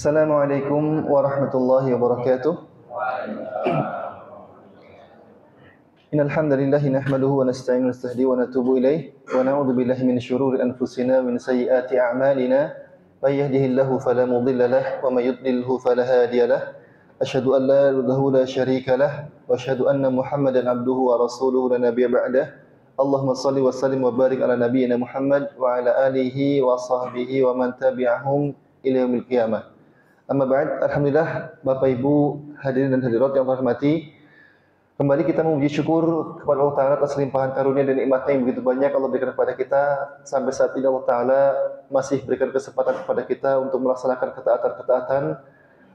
Assalamualaikum warahmatullahi wabarakatuh. Innal hamdalillah nahmaduhu wa nasta'inu wa nastahdi wa natubu ilaih wa na'udzu billahi min syururi anfusina wa min sayyiati a'malina. May yahdihillahu fala mudilla lahu wa may yudlilhu fala hadiya lahu. Asyhadu an la ilaha la syarika lahu wa asyhadu anna Muhammadan abduhu wa rasuluhu la nabiyya ba'dah. Allahumma shalli wa sallim wa barik ala nabiyyina Muhammad wa ala alihi wa sahbihi wa man tabi'ahum ila yaumil qiyamah. Amma ba'd, alhamdulillah Bapak Ibu hadirin dan hadirat yang saya hormati. Kembali kita memuji syukur kepada Allah Ta'ala atas limpahan karunia dan nikmatnya yang begitu banyak Allah berikan kepada kita. Sampai saat ini Allah Ta'ala masih berikan kesempatan kepada kita untuk melaksanakan ketaatan-ketaatan.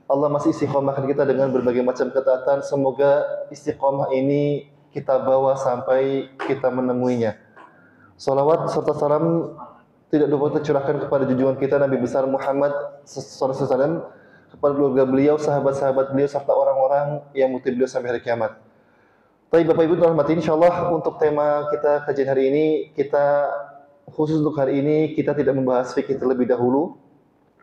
Allah masih istiqomahkan kita dengan berbagai macam ketaatan. Semoga istiqomah ini kita bawa sampai kita menemuinya. Salawat serta salam tidak dapat tercurahkan kepada junjungan kita Nabi besar Muhammad sallallahu alaihi wasallam, kepada keluarga beliau, sahabat-sahabat beliau, serta orang-orang yang mengikuti beliau sampai hari kiamat. Baik Bapak Ibu terhormati, insyaallah untuk tema kita kajian hari ini, kita khusus untuk hari ini kita tidak membahas fikih terlebih dahulu.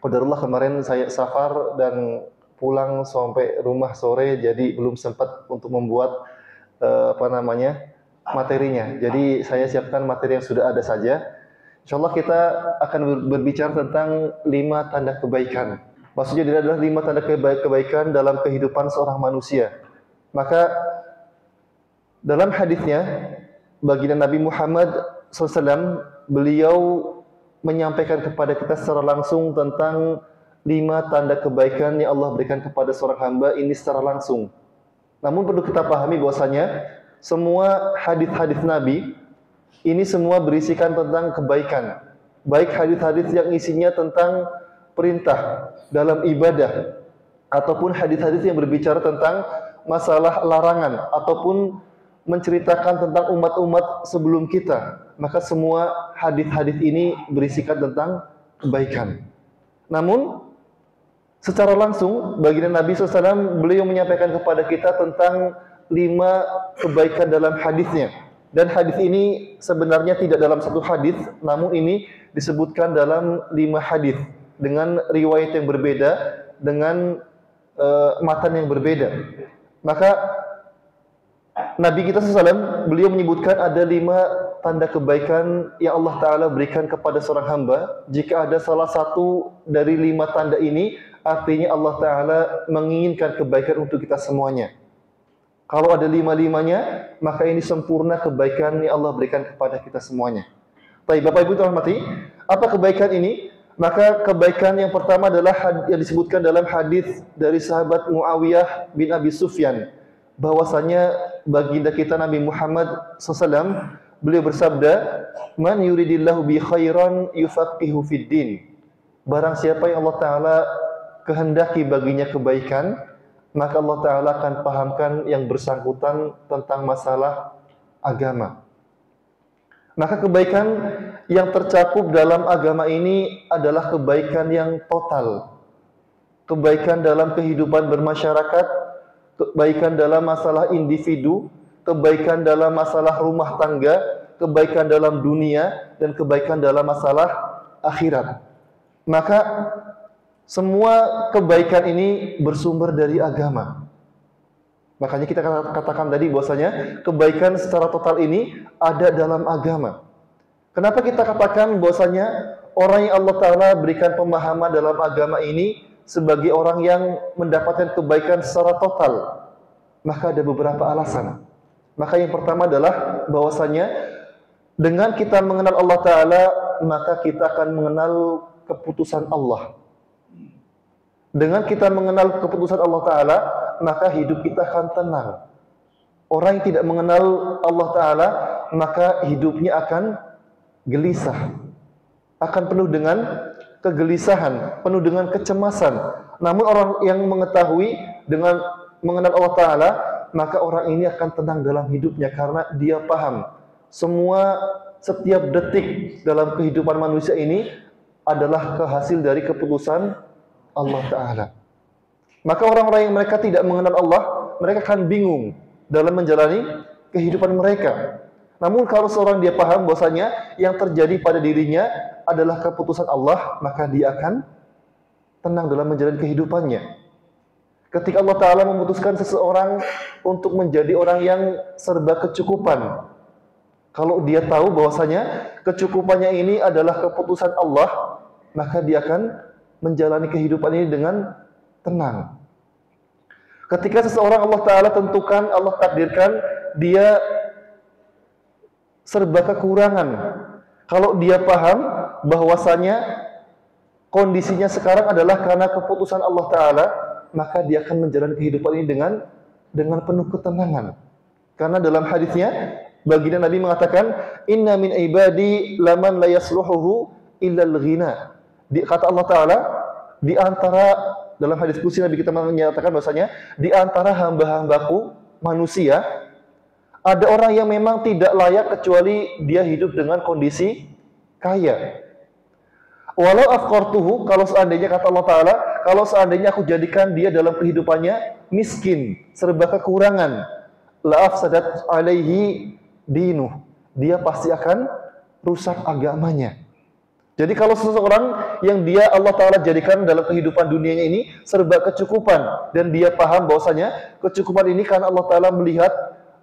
Qadarullah kemarin saya safar dan pulang sampai rumah sore, jadi belum sempat untuk membuat materinya. Jadi saya siapkan materi yang sudah ada saja. Insyaallah kita akan berbicara tentang 5 tanda kebaikan. Maksudnya dia adalah 5 tanda kebaikan dalam kehidupan seorang manusia. Maka dalam hadisnya baginda Nabi Muhammad SAW, beliau menyampaikan kepada kita secara langsung tentang 5 tanda kebaikan yang Allah berikan kepada seorang hamba ini secara langsung. Namun perlu kita pahami bahwasanya semua hadis-hadis Nabi ini semua berisikan tentang kebaikan. Baik hadis-hadis yang isinya tentang perintah dalam ibadah, ataupun hadis-hadis yang berbicara tentang masalah larangan, ataupun menceritakan tentang umat-umat sebelum kita. Maka semua hadis-hadis ini berisikan tentang kebaikan. Namun secara langsung baginda Nabi SAW beliau menyampaikan kepada kita tentang 5 kebaikan dalam hadisnya. Dan hadis ini sebenarnya tidak dalam satu hadis, namun ini disebutkan dalam 5 hadis dengan riwayat yang berbeda, dengan matan yang berbeda. Maka Nabi kita SAW beliau menyebutkan ada 5 tanda kebaikan yang Allah Ta'ala berikan kepada seorang hamba. Jika ada salah satu dari 5 tanda ini, artinya Allah Ta'ala menginginkan kebaikan untuk kita semuanya. Kalau ada 5-5-nya, maka ini sempurna kebaikan yang Allah berikan kepada kita semuanya. Baik, Bapak Ibu terhormati, apa kebaikan ini? Maka kebaikan yang pertama adalah yang disebutkan dalam hadis dari sahabat Muawiyah bin Abi Sufyan, bahwasanya baginda kita Nabi Muhammad SAW, beliau bersabda, "Man yuridillahu bi khairan yufaqihu fid din." Barang siapa yang Allah Ta'ala kehendaki baginya kebaikan, maka Allah Ta'ala akan pahamkan yang bersangkutan tentang masalah agama. Maka kebaikan yang tercakup dalam agama ini adalah kebaikan yang total. Kebaikan dalam kehidupan bermasyarakat, kebaikan dalam masalah individu, kebaikan dalam masalah rumah tangga, kebaikan dalam dunia, dan kebaikan dalam masalah akhirat. Maka semua kebaikan ini bersumber dari agama. Makanya kita katakan tadi bahwasanya kebaikan secara total ini ada dalam agama. Kenapa kita katakan bahwasanya orang yang Allah Ta'ala berikan pemahaman dalam agama ini sebagai orang yang mendapatkan kebaikan secara total? Maka ada beberapa alasan. Maka yang pertama adalah bahwasanya dengan kita mengenal Allah Ta'ala, maka kita akan mengenal keputusan Allah. Dengan kita mengenal keputusan Allah Ta'ala, maka hidup kita akan tenang. Orang yang tidak mengenal Allah Ta'ala, maka hidupnya akan gelisah, akan penuh dengan kegelisahan, penuh dengan kecemasan. Namun orang yang mengetahui dengan mengenal Allah Ta'ala, maka orang ini akan tenang dalam hidupnya, karena dia paham setiap detik dalam kehidupan manusia ini adalah kehasil dari keputusan Allah Ta'ala. Maka orang-orang yang mereka tidak mengenal Allah, mereka akan bingung dalam menjalani kehidupan mereka. Namun kalau seorang dia paham bahwasanya yang terjadi pada dirinya adalah keputusan Allah, maka dia akan tenang dalam menjalani kehidupannya. Ketika Allah Ta'ala memutuskan seseorang untuk menjadi orang yang serba kecukupan, kalau dia tahu bahwasanya kecukupannya ini adalah keputusan Allah, maka dia akan menjalani kehidupan ini dengan tenang. Ketika seseorang Allah Ta'ala tentukan, Allah takdirkan, dia serba kekurangan. Kalau dia paham bahwasanya kondisinya sekarang adalah karena keputusan Allah Ta'ala, maka dia akan menjalani kehidupan ini dengan penuh ketenangan. Karena dalam hadisnya, baginda Nabi mengatakan, inna min ibadi laman la yasluhuhu illal ghina. Kata Allah Ta'ala, di antara, dalam hadis qudsi Nabi kita menyatakan bahwasanya di antara hamba-hambaku manusia ada orang yang memang tidak layak kecuali dia hidup dengan kondisi kaya. Walau afqartuhu, kalau seandainya kata Allah Ta'ala, kalau seandainya aku jadikan dia dalam kehidupannya miskin, serba kekurangan, la afsadat alaihi dinuh, dia pasti akan rusak agamanya. Jadi kalau seseorang yang dia Allah Ta'ala jadikan dalam kehidupan dunianya ini serba kecukupan, dan dia paham bahwasanya kecukupan ini karena Allah Ta'ala melihat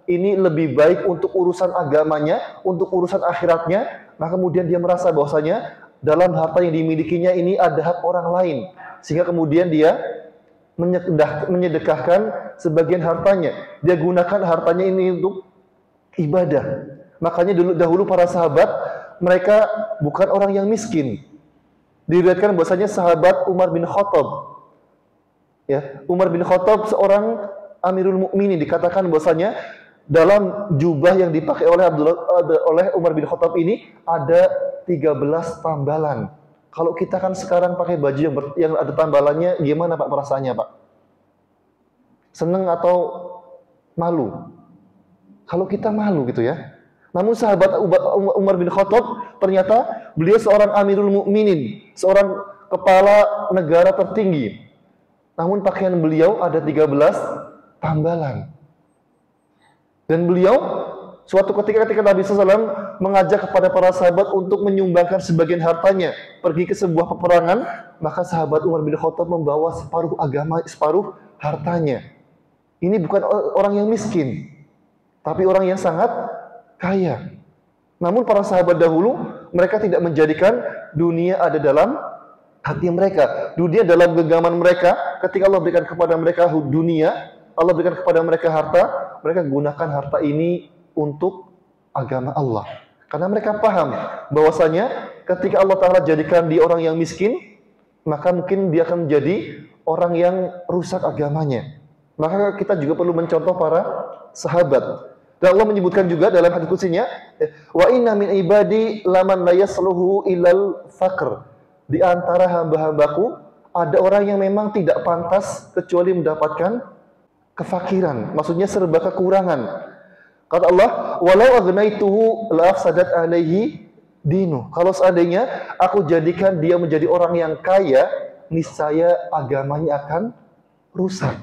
ini lebih baik untuk urusan agamanya, untuk urusan akhiratnya, maka kemudian dia merasa bahwasanya dalam harta yang dimilikinya ini ada hak orang lain, sehingga kemudian dia menyedekahkan sebagian hartanya. Dia gunakan hartanya ini untuk ibadah. Makanya dahulu para sahabat, mereka bukan orang yang miskin. Diriwayatkan bahwasanya sahabat Umar bin Khattab, ya, Umar bin Khattab seorang Amirul Mukminin, dikatakan bahwasanya dalam jubah yang dipakai oleh Umar bin Khattab ini ada 13 tambalan. Kalau kita kan sekarang pakai baju yang ada tambalannya, gimana Pak perasaannya Pak? Seneng atau malu? Kalau kita malu gitu ya. Namun sahabat Umar bin Khattab ternyata beliau seorang Amirul Mukminin, seorang kepala negara tertinggi. Namun pakaian beliau ada 13 tambalan. Dan beliau suatu ketika Nabi SAW mengajak kepada para sahabat untuk menyumbangkan sebagian hartanya pergi ke sebuah peperangan, maka sahabat Umar bin Khattab membawa separuh agama, separuh hartanya. Ini bukan orang yang miskin, tapi orang yang sangat kaya. Namun para sahabat dahulu, mereka tidak menjadikan dunia ada dalam hati mereka. Dunia dalam genggaman mereka. Ketika Allah berikan kepada mereka dunia, Allah berikan kepada mereka harta, mereka gunakan harta ini untuk agama Allah. Karena mereka paham bahwasanya ketika Allah Ta'ala jadikan dia orang yang miskin, maka mungkin dia akan menjadi orang yang rusak agamanya. Maka kita juga perlu mencontoh para sahabat. Dan Allah menyebutkan juga dalam hadis qudsinya, wa inna min ibadi laman la yasluhu ilal faqr. Di antara hamba-hambaku ada orang yang memang tidak pantas kecuali mendapatkan kefakiran, maksudnya serba kekurangan. Kata Allah, walau agnaituhu la afsadat alaihi dinu. Kalau seandainya aku jadikan dia menjadi orang yang kaya, niscaya agamanya akan rusak.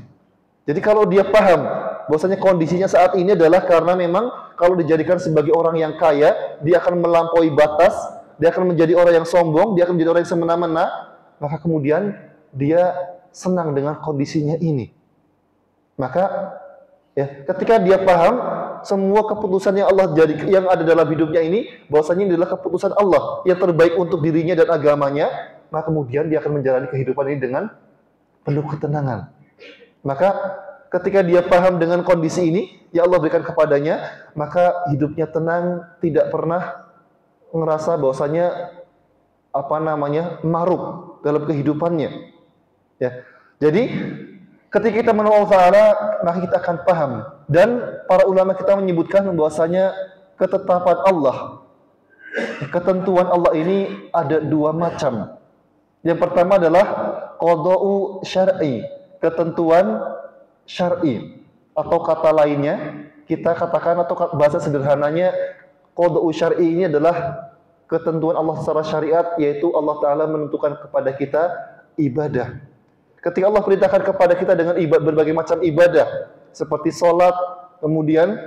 Jadi kalau dia paham bahwasanya kondisinya saat ini adalah karena memang kalau dijadikan sebagai orang yang kaya, dia akan melampaui batas, dia akan menjadi orang yang sombong, dia akan menjadi orang yang semena-mena, maka kemudian dia senang dengan kondisinya ini. Maka ya, ketika dia paham semua keputusan yang Allah yang ada dalam hidupnya ini, bahwasanya ini adalah keputusan Allah yang terbaik untuk dirinya dan agamanya, maka kemudian dia akan menjalani kehidupan ini dengan penuh ketenangan. Maka ketika dia paham dengan kondisi ini yang Allah berikan kepadanya, maka hidupnya tenang, tidak pernah ngerasa bahwasanya maruk dalam kehidupannya. Ya. Jadi ketika kita mengenal Allah Ta'ala, maka kita akan paham. Dan para ulama kita menyebutkan bahwasanya ketetapan Allah, ketentuan Allah ini ada dua macam. Yang pertama adalah qada'u syar'i, ketentuan syar'i, atau kata lainnya kita katakan, atau bahasa sederhananya, qada'u syar'i ini adalah ketentuan Allah secara syariat, yaitu Allah Ta'ala menentukan kepada kita ibadah. Ketika Allah perintahkan kepada kita dengan berbagai macam ibadah, seperti sholat, kemudian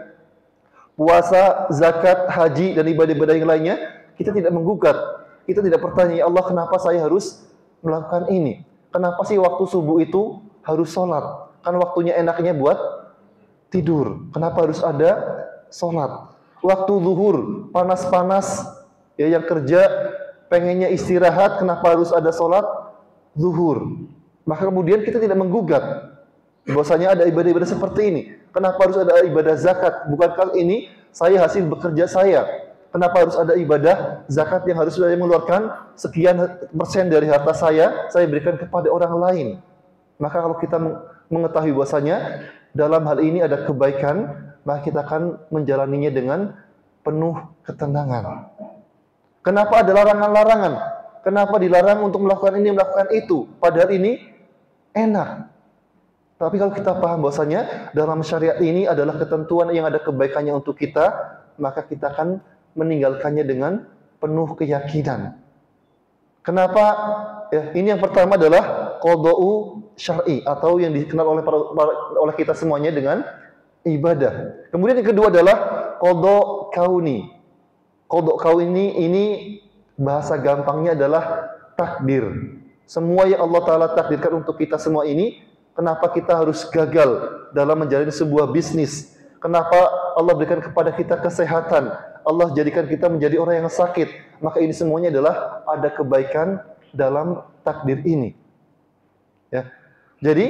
puasa, zakat, haji, dan ibadah-ibadah yang lainnya, kita tidak menggugat. Kita tidak bertanya, ya Allah, kenapa saya harus melakukan ini? Kenapa sih waktu subuh itu harus sholat? Kan waktunya enaknya buat tidur. Kenapa harus ada sholat? Waktu zuhur, panas-panas, ya yang kerja pengennya istirahat, kenapa harus ada sholat zuhur? Maka kemudian kita tidak menggugat bahwasanya ada ibadah-ibadah seperti ini. Kenapa harus ada ibadah zakat? Bukankah ini saya hasil bekerja saya? Kenapa harus ada ibadah zakat yang harus saya mengeluarkan sekian persen dari harta saya berikan kepada orang lain? Maka kalau kita mengetahui bahwasanya dalam hal ini ada kebaikan, maka kita akan menjalaninya dengan penuh ketenangan. Kenapa ada larangan-larangan? Kenapa dilarang untuk melakukan ini, melakukan itu? Padahal ini enak. Tapi kalau kita paham bahwasanya dalam syariat ini adalah ketentuan yang ada kebaikannya untuk kita, maka kita akan meninggalkannya dengan penuh keyakinan. Kenapa? Ya, ini yang pertama adalah qada'u syar'i atau yang dikenal oleh kita semuanya dengan ibadah. Kemudian yang kedua adalah qada' kauni. Qada' kauni ini bahasa gampangnya adalah takdir. Semua yang Allah Ta'ala takdirkan untuk kita semua ini, kenapa kita harus gagal dalam menjalani sebuah bisnis? Kenapa Allah berikan kepada kita kesehatan? Allah jadikan kita menjadi orang yang sakit. Maka ini semuanya adalah ada kebaikan dalam takdir ini. Ya. Jadi,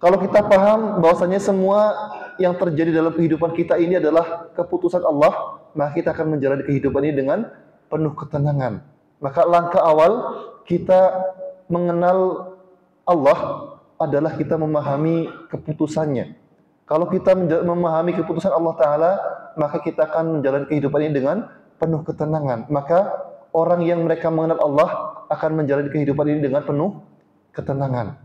kalau kita paham bahwasanya semua yang terjadi dalam kehidupan kita ini adalah keputusan Allah, maka kita akan menjalani kehidupan ini dengan penuh ketenangan. Maka langkah awal kita mengenal Allah adalah kita memahami keputusannya. Kalau kita memahami keputusan Allah Ta'ala, maka kita akan menjalani kehidupan ini dengan penuh ketenangan. Maka orang yang mereka mengenal Allah akan menjalani kehidupan ini dengan penuh ketenangan.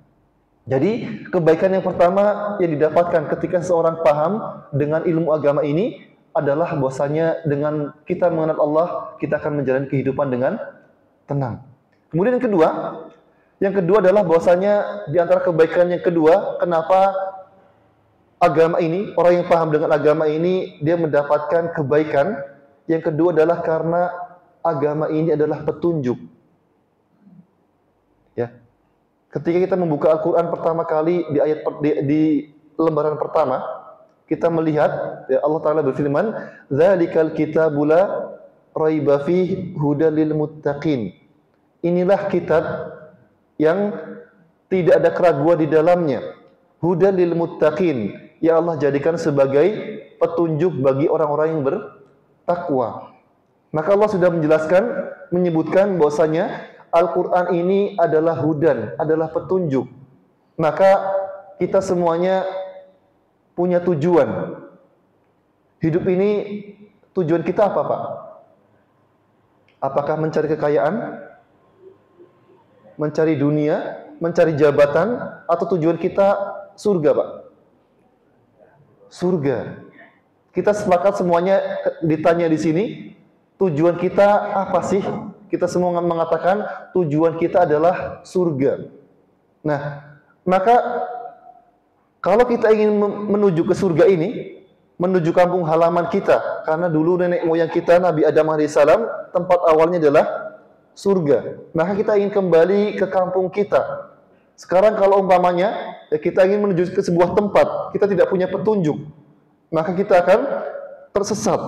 Jadi kebaikan yang pertama yang didapatkan ketika seorang paham dengan ilmu agama ini adalah bahwasanya dengan kita mengenal Allah, kita akan menjalani kehidupan dengan tenang. Kemudian yang kedua adalah bahwasanya di antara kebaikan yang kedua, kenapa agama ini, orang yang paham dengan agama ini, dia mendapatkan kebaikan. Yang kedua adalah karena agama ini adalah petunjuk. Ya. Ketika kita membuka Al-Quran pertama kali di lembaran pertama, kita melihat ya Allah Ta'ala berfirman, "Dzalikal kitabu la raiba fihi hudal lil muttaqin." Inilah kitab yang tidak ada keraguan di dalamnya. Hudal lil muttaqin, yang Allah jadikan sebagai petunjuk bagi orang-orang yang bertakwa. Maka Allah sudah menjelaskan, menyebutkan bahwasanya Al-Quran ini adalah hudan, adalah petunjuk. Maka kita semuanya punya tujuan. Hidup ini tujuan kita apa, Pak? Apakah mencari kekayaan? Mencari dunia? Mencari jabatan? Atau tujuan kita surga, Pak? Surga. Kita sepakat semuanya ditanya di sini, tujuan kita apa sih? Kita semua mengatakan tujuan kita adalah surga. Nah, maka kalau kita ingin menuju ke surga ini, menuju kampung halaman kita, karena dulu nenek moyang kita Nabi Adam alaihissalam tempat awalnya adalah surga. Maka kita ingin kembali ke kampung kita. Sekarang kalau umpamanya ya kita ingin menuju ke sebuah tempat, kita tidak punya petunjuk, maka kita akan tersesat.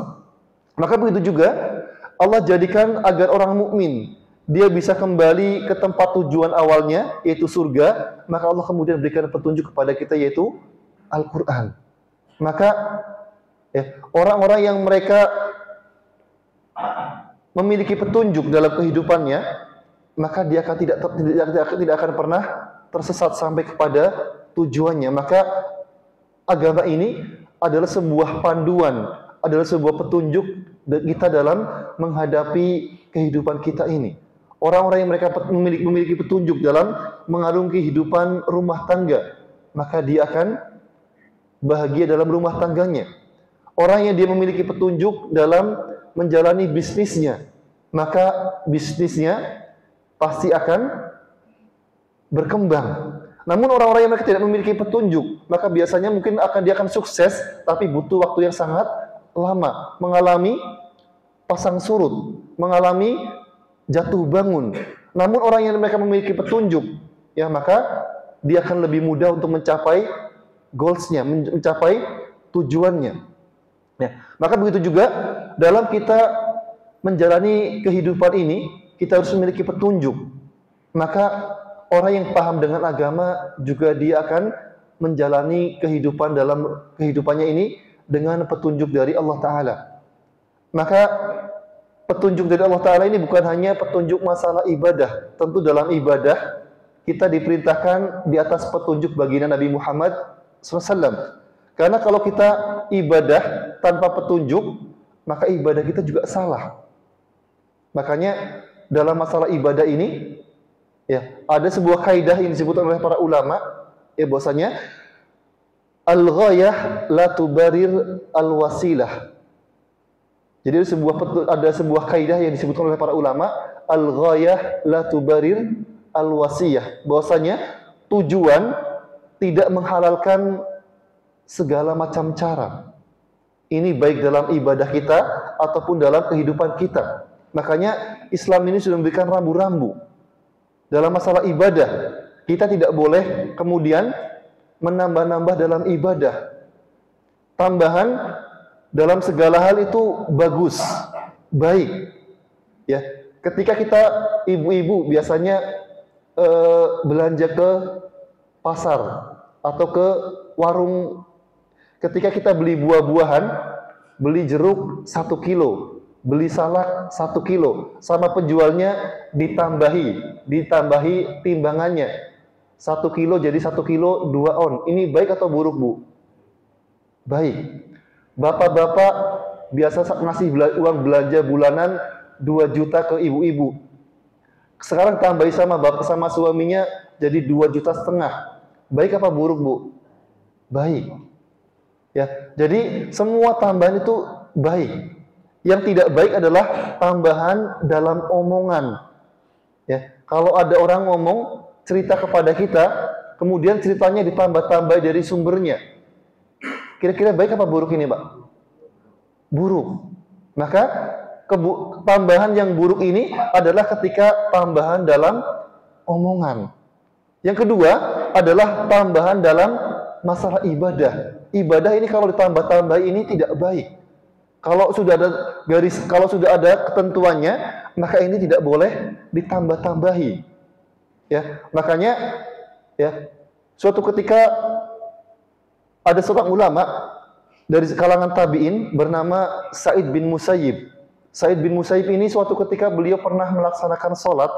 Maka begitu juga Allah jadikan agar orang mukmin dia bisa kembali ke tempat tujuan awalnya, yaitu surga. Maka Allah kemudian berikan petunjuk kepada kita, yaitu Al-Quran. Maka orang-orang yang mereka memiliki petunjuk dalam kehidupannya, maka dia akan tidak akan pernah tersesat sampai kepada tujuannya. Maka agama ini adalah sebuah panduan, adalah sebuah petunjuk kita dalam menghadapi kehidupan kita ini. Orang-orang yang mereka memiliki petunjuk dalam mengarungi kehidupan rumah tangga, maka dia akan bahagia dalam rumah tangganya. Orang yang dia memiliki petunjuk dalam menjalani bisnisnya, maka bisnisnya pasti akan berkembang. Namun orang-orang yang mereka tidak memiliki petunjuk, maka biasanya mungkin dia akan sukses, tapi butuh waktu yang sangat lama, mengalami pasang surut, mengalami jatuh bangun. Namun orang yang mereka memiliki petunjuk, ya maka dia akan lebih mudah untuk mencapai goals-nya, mencapai tujuannya. Ya, maka begitu juga dalam kita menjalani kehidupan ini, kita harus memiliki petunjuk. Maka orang yang paham dengan agama juga dia akan menjalani kehidupan dalam kehidupannya ini dengan petunjuk dari Allah Ta'ala. Maka petunjuk dari Allah Ta'ala ini bukan hanya petunjuk masalah ibadah. Tentu dalam ibadah kita diperintahkan di atas petunjuk baginda Nabi Muhammad SAW. Karena kalau kita ibadah tanpa petunjuk, maka ibadah kita juga salah. Makanya dalam masalah ibadah ini, ya ada sebuah kaidah yang disebutkan oleh para ulama, ya bahwasanya al-ghayah la tubarir al-wasilah. Jadi ada sebuah kaidah yang disebutkan oleh para ulama, al-ghayah la tubarir al-wasiyah, bahwasanya tujuan tidak menghalalkan segala macam cara. Ini baik dalam ibadah kita ataupun dalam kehidupan kita. Makanya Islam ini sudah memberikan rambu-rambu. Dalam masalah ibadah, kita tidak boleh kemudian menambah-nambah dalam ibadah. Tambahan dalam segala hal itu bagus, baik. Ya, ketika kita ibu-ibu biasanya belanja ke pasar atau ke warung, ketika kita beli buah-buahan, beli jeruk 1 kilo, beli salak 1 kilo, sama penjualnya ditambahi timbangannya 1 kilo jadi 1 kilo 2 on. Ini baik atau buruk, Bu? Baik. Bapak-bapak biasa ngasih uang belanja bulanan 2 juta ke ibu-ibu. Sekarang tambahi sama bapak sama suaminya jadi 2,5 juta. Baik apa buruk, Bu? Baik. Ya, jadi semua tambahan itu baik. Yang tidak baik adalah tambahan dalam omongan. Ya, kalau ada orang ngomong cerita kepada kita, kemudian ceritanya ditambah-tambah dari sumbernya. Kira-kira baik apa buruk ini, Pak? Buruk. Maka tambahan yang buruk ini adalah ketika tambahan dalam omongan. Yang kedua adalah tambahan dalam masalah ibadah. Ibadah ini kalau ditambah-tambah ini tidak baik. Kalau sudah ada kalau sudah ada ketentuannya, maka ini tidak boleh ditambah-tambahi. Ya, makanya ya, suatu ketika ada seorang ulama dari kalangan tabi'in bernama Sa'id bin Musayyib. Sa'id bin Musayyib ini suatu ketika beliau pernah melaksanakan sholat,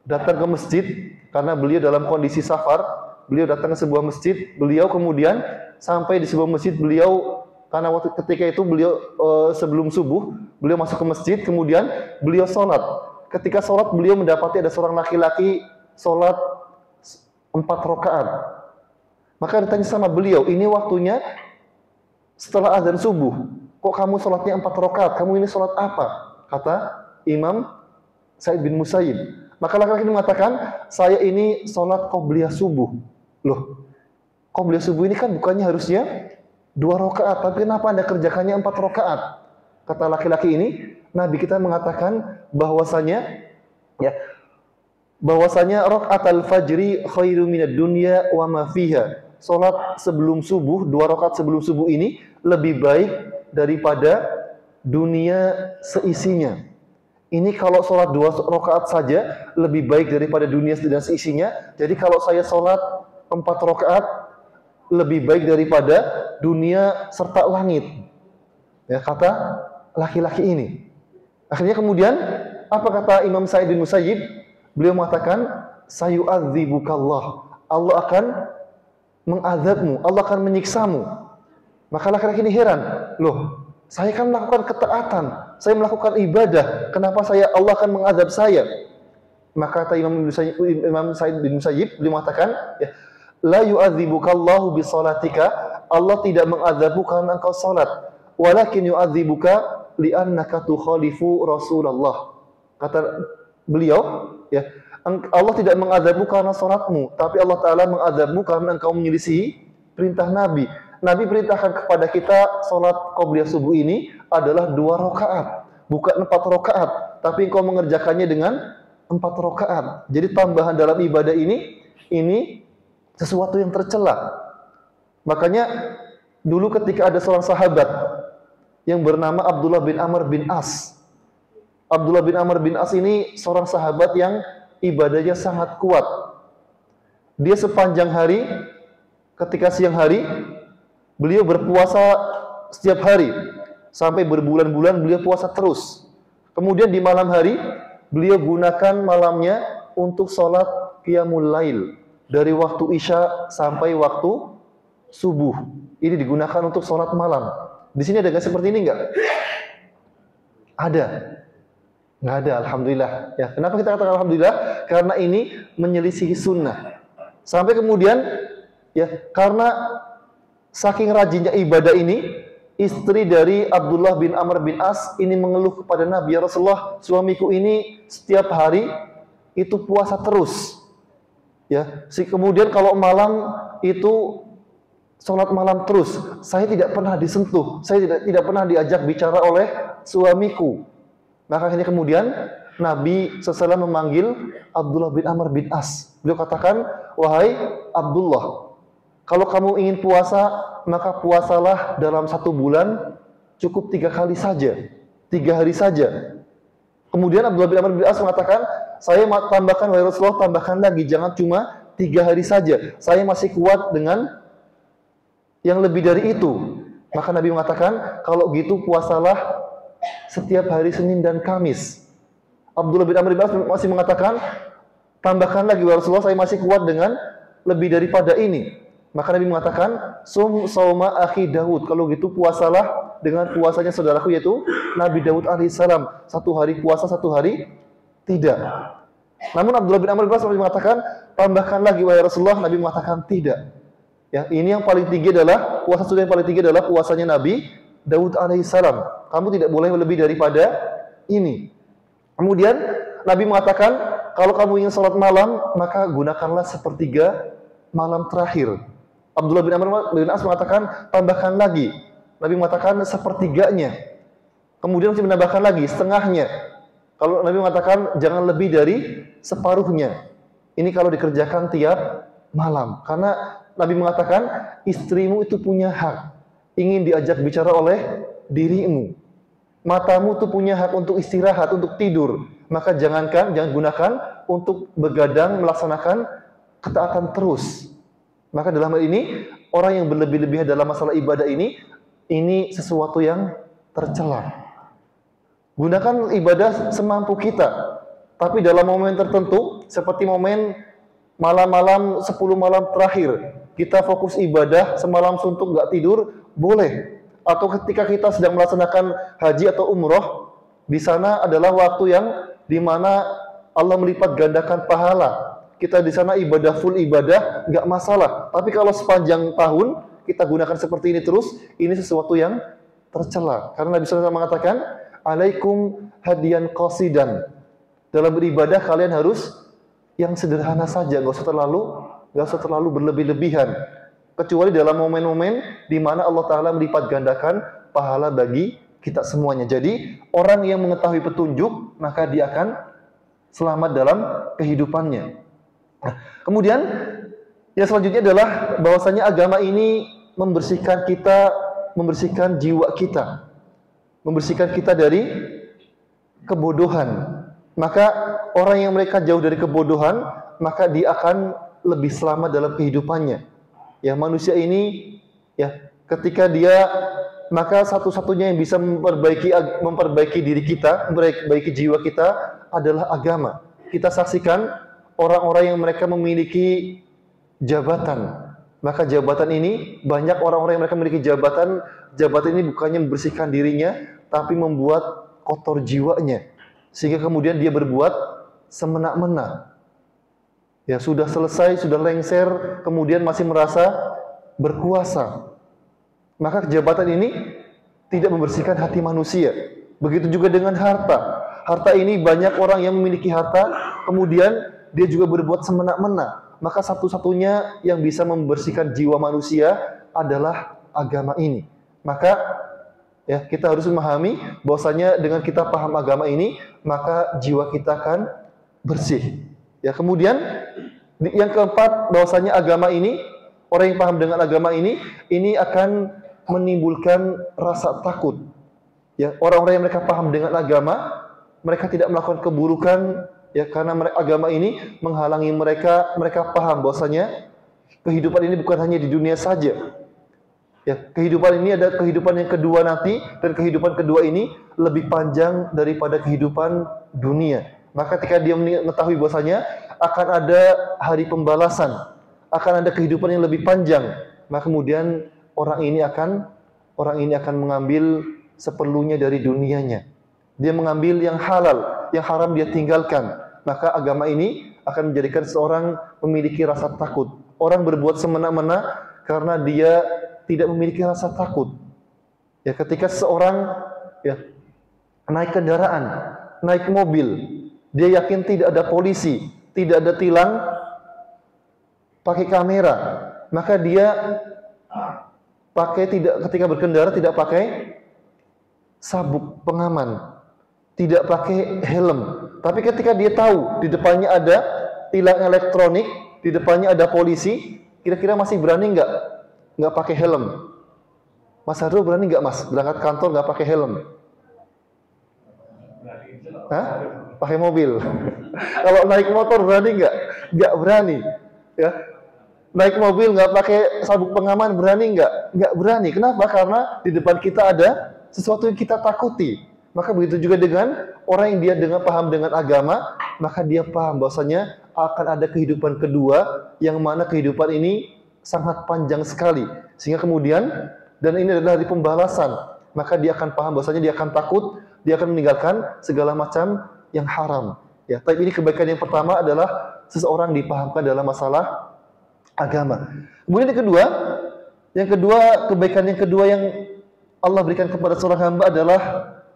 datang ke masjid karena beliau dalam kondisi safar. Beliau datang ke sebuah masjid, beliau kemudian sampai di sebuah masjid, beliau karena waktu ketika itu beliau sebelum subuh, beliau masuk ke masjid, kemudian beliau sholat. Ketika sholat beliau mendapati ada seorang laki-laki sholat 4 rakaat. Maka ditanya sama beliau, ini waktunya setelah azan subuh. Kok kamu sholatnya 4 rakaat? Kamu ini sholat apa? Kata Imam Sa'id bin Musayyib. Maka laki-laki ini mengatakan, saya ini sholat qobliyah subuh. Loh, qobliyah subuh ini kan bukannya harusnya 2 rakaat, tapi kenapa Anda kerjakannya 4 rakaat? Kata laki-laki ini, Nabi kita mengatakan bahwasanya rakaat al-fajri khairu minad dunya wa ma fiha. Salat sebelum subuh, 2 rakaat sebelum subuh ini lebih baik daripada dunia seisinya. Ini kalau salat 2 rakaat saja lebih baik daripada dunia dan seisinya. Jadi kalau saya salat 4 rakaat lebih baik daripada dunia serta langit. Ya, kata laki-laki ini. Akhirnya kemudian apa kata Imam Sa'id bin Musayyib? Beliau mengatakan, sayu'adzibukallah. Allah akan mengazabmu, Allah akan menyiksamu. Maka laki-laki ini heran, loh, saya kan melakukan ketaatan, saya melakukan ibadah, kenapa Allah akan mengazab saya? Maka kata Imam Sa'id bin Musayyib, beliau mengatakan, ya, la yu'adzibukallahu bisolatika, Allah tidak mengazabmu karena engkau salat, walakin yu'adzibuka li'annaka tukhalifu Rasulullah. Kata beliau, ya, Allah tidak mengazabmu karena salatmu, tapi Allah Ta'ala mengazabmu karena engkau menyelisihi perintah Nabi. Nabi perintahkan kepada kita salat qobliyah subuh ini adalah 2 rakaat, bukan 4 rakaat, tapi engkau mengerjakannya dengan 4 rakaat. Jadi tambahan dalam ibadah ini Ini sesuatu yang tercela. Makanya dulu ketika ada seorang sahabat yang bernama Abdullah bin Amr bin As. Abdullah bin Amr bin As ini seorang sahabat yang ibadahnya sangat kuat. Dia sepanjang hari, ketika siang hari, beliau berpuasa setiap hari. Sampai berbulan-bulan beliau puasa terus. Kemudian di malam hari, beliau gunakan malamnya untuk sholat qiyamul lail. Dari waktu Isya sampai waktu subuh. Ini digunakan untuk sholat malam. Di sini ada nggak seperti ini nggak? Ada. Nggak ada, alhamdulillah. Ya, kenapa kita katakan alhamdulillah? Karena ini menyelisihi sunnah. Sampai kemudian, ya, karena saking rajinnya ibadah ini, istri dari Abdullah bin Amr bin As ini mengeluh kepada Nabi, ya Rasulullah, suamiku ini setiap hari itu puasa terus. Ya, kemudian kalau malam itu sholat malam terus. Saya tidak pernah disentuh, saya tidak pernah diajak bicara oleh suamiku. Maka akhirnya kemudian Nabi SAW memanggil Abdullah bin Amr bin As. Beliau katakan, wahai Abdullah, kalau kamu ingin puasa, maka puasalah dalam 1 bulan cukup 3 kali saja, 3 hari saja. Kemudian Abdullah bin Amr bin As mengatakan, saya tambahkan, wahai Rasulullah, tambahkan lagi, jangan cuma 3 hari saja. Saya masih kuat dengan yang lebih dari itu. Maka Nabi mengatakan, kalau gitu puasalah setiap hari Senin dan Kamis. Abdullah bin Amr bin As masih mengatakan, tambahkan lagi, wahai Rasulullah, saya masih kuat dengan lebih daripada ini. Maka Nabi mengatakan, sum sauma akhi Daud. Kalau gitu puasalah dengan puasanya saudaraku, yaitu Nabi Daud alaihissalam. 1 hari puasa, 1 hari tidak. Namun Abdullah bin Amr bin As mengatakan, tambahkan lagi wahai Rasulullah. Nabi mengatakan tidak. Ya, ini yang paling tinggi adalah puasa sunnah, yang paling tinggi adalah puasanya Nabi Daud alaihissalam. Kamu tidak boleh lebih daripada ini. Kemudian Nabi mengatakan, kalau kamu ingin sholat malam, maka gunakanlah 1/3 malam terakhir. Abdullah bin Amr bin As mengatakan, tambahkan lagi. Nabi mengatakan 1/3-nya. Kemudian masih menambahkan lagi, setengahnya. Kalau Nabi mengatakan jangan lebih dari separuhnya. Ini kalau dikerjakan tiap malam. Karena Nabi mengatakan istrimu itu punya hak, ingin diajak bicara oleh dirimu. Matamu itu punya hak untuk istirahat, untuk tidur. Maka jangan gunakan untuk begadang melaksanakan ketaatan terus. Maka dalam hal ini, orang yang berlebih-lebihan dalam masalah ibadah ini sesuatu yang tercela. Gunakan ibadah semampu kita. Tapi dalam momen tertentu, seperti momen malam-malam 10 malam terakhir, kita fokus ibadah semalam suntuk nggak tidur, boleh. Atau ketika kita sedang melaksanakan haji atau umroh, di sana adalah waktu yang dimana Allah melipat gandakan pahala. Kita di sana ibadah full ibadah, nggak masalah. Tapi kalau sepanjang tahun kita gunakan seperti ini terus, ini sesuatu yang tercela. Karena Nabi SAW mengatakan, alaikum hadiyan qasidan. Dalam beribadah kalian harus yang sederhana saja, nggak usah terlalu berlebih-lebihan. Kecuali dalam momen-momen di mana Allah Ta'ala melipat gandakan pahala bagi kita semuanya. Jadi orang yang mengetahui petunjuk, maka dia akan selamat dalam kehidupannya. Nah, kemudian yang selanjutnya adalah bahwasanya agama ini membersihkan kita, membersihkan jiwa kita, membersihkan kita dari kebodohan. Maka orang yang mereka jauh dari kebodohan, maka dia akan lebih selamat dalam kehidupannya. Ya, manusia ini ya, ketika dia, maka satu-satunya yang bisa memperbaiki diri kita, memperbaiki jiwa kita adalah agama. Kita saksikan orang-orang yang mereka memiliki jabatan. Maka jabatan ini, banyak orang-orang yang mereka memiliki jabatan ini bukannya membersihkan dirinya, tapi membuat kotor jiwanya. Sehingga kemudian dia berbuat semena-mena. Ya, sudah selesai, sudah lengser, kemudian masih merasa berkuasa. Maka jabatan ini tidak membersihkan hati manusia. Begitu juga dengan harta. Harta ini banyak orang yang memiliki harta, kemudian dia juga berbuat semena-mena. Maka satu-satunya yang bisa membersihkan jiwa manusia adalah agama ini. Maka ya, kita harus memahami bahwasanya dengan kita paham agama ini, maka jiwa kita akan bersih. Ya, kemudian Yang keempat, bahwasanya agama ini, orang yang paham dengan agama ini akan menimbulkan rasa takut. Ya, orang-orang yang mereka paham dengan agama, mereka tidak melakukan keburukan, ya, karena agama ini menghalangi mereka paham bahwasanya kehidupan ini bukan hanya di dunia saja. Ya, kehidupan ini ada kehidupan yang kedua nanti, dan kehidupan kedua ini lebih panjang daripada kehidupan dunia. Maka ketika dia mengetahui bahwasanya akan ada hari pembalasan, akan ada kehidupan yang lebih panjang, maka kemudian orang ini akan mengambil seperlunya dari dunianya. Dia mengambil yang halal, yang haram dia tinggalkan. Maka agama ini akan menjadikan seorang memiliki rasa takut. Orang berbuat semena-mena karena dia tidak memiliki rasa takut. Ya, ketika seorang naik kendaraan, naik mobil, dia yakin tidak ada polisi, tidak ada tilang pakai kamera, maka dia ketika berkendara tidak pakai sabuk pengaman, tidak pakai helm. Tapi ketika dia tahu di depannya ada tilang elektronik, di depannya ada polisi, kira-kira masih berani nggak pakai helm? Mas Harul berani nggak, Mas, berangkat kantor nggak pakai helm? Hah? Pakai mobil. Kalau naik motor berani nggak? Nggak berani. Ya. Naik mobil nggak pakai sabuk pengaman berani nggak? Nggak berani. Kenapa? Karena di depan kita ada sesuatu yang kita takuti. Maka begitu juga dengan orang yang dia paham dengan agama, maka dia paham bahwasanya akan ada kehidupan kedua, yang mana kehidupan ini sangat panjang sekali, sehingga kemudian, dan ini adalah hari pembalasan, maka dia akan paham bahwasanya dia akan takut, dia akan meninggalkan segala macam yang haram. Ya, tapi ini kebaikan yang pertama adalah seseorang dipahamkan dalam masalah agama. Kemudian kebaikan yang kedua yang Allah berikan kepada seorang hamba adalah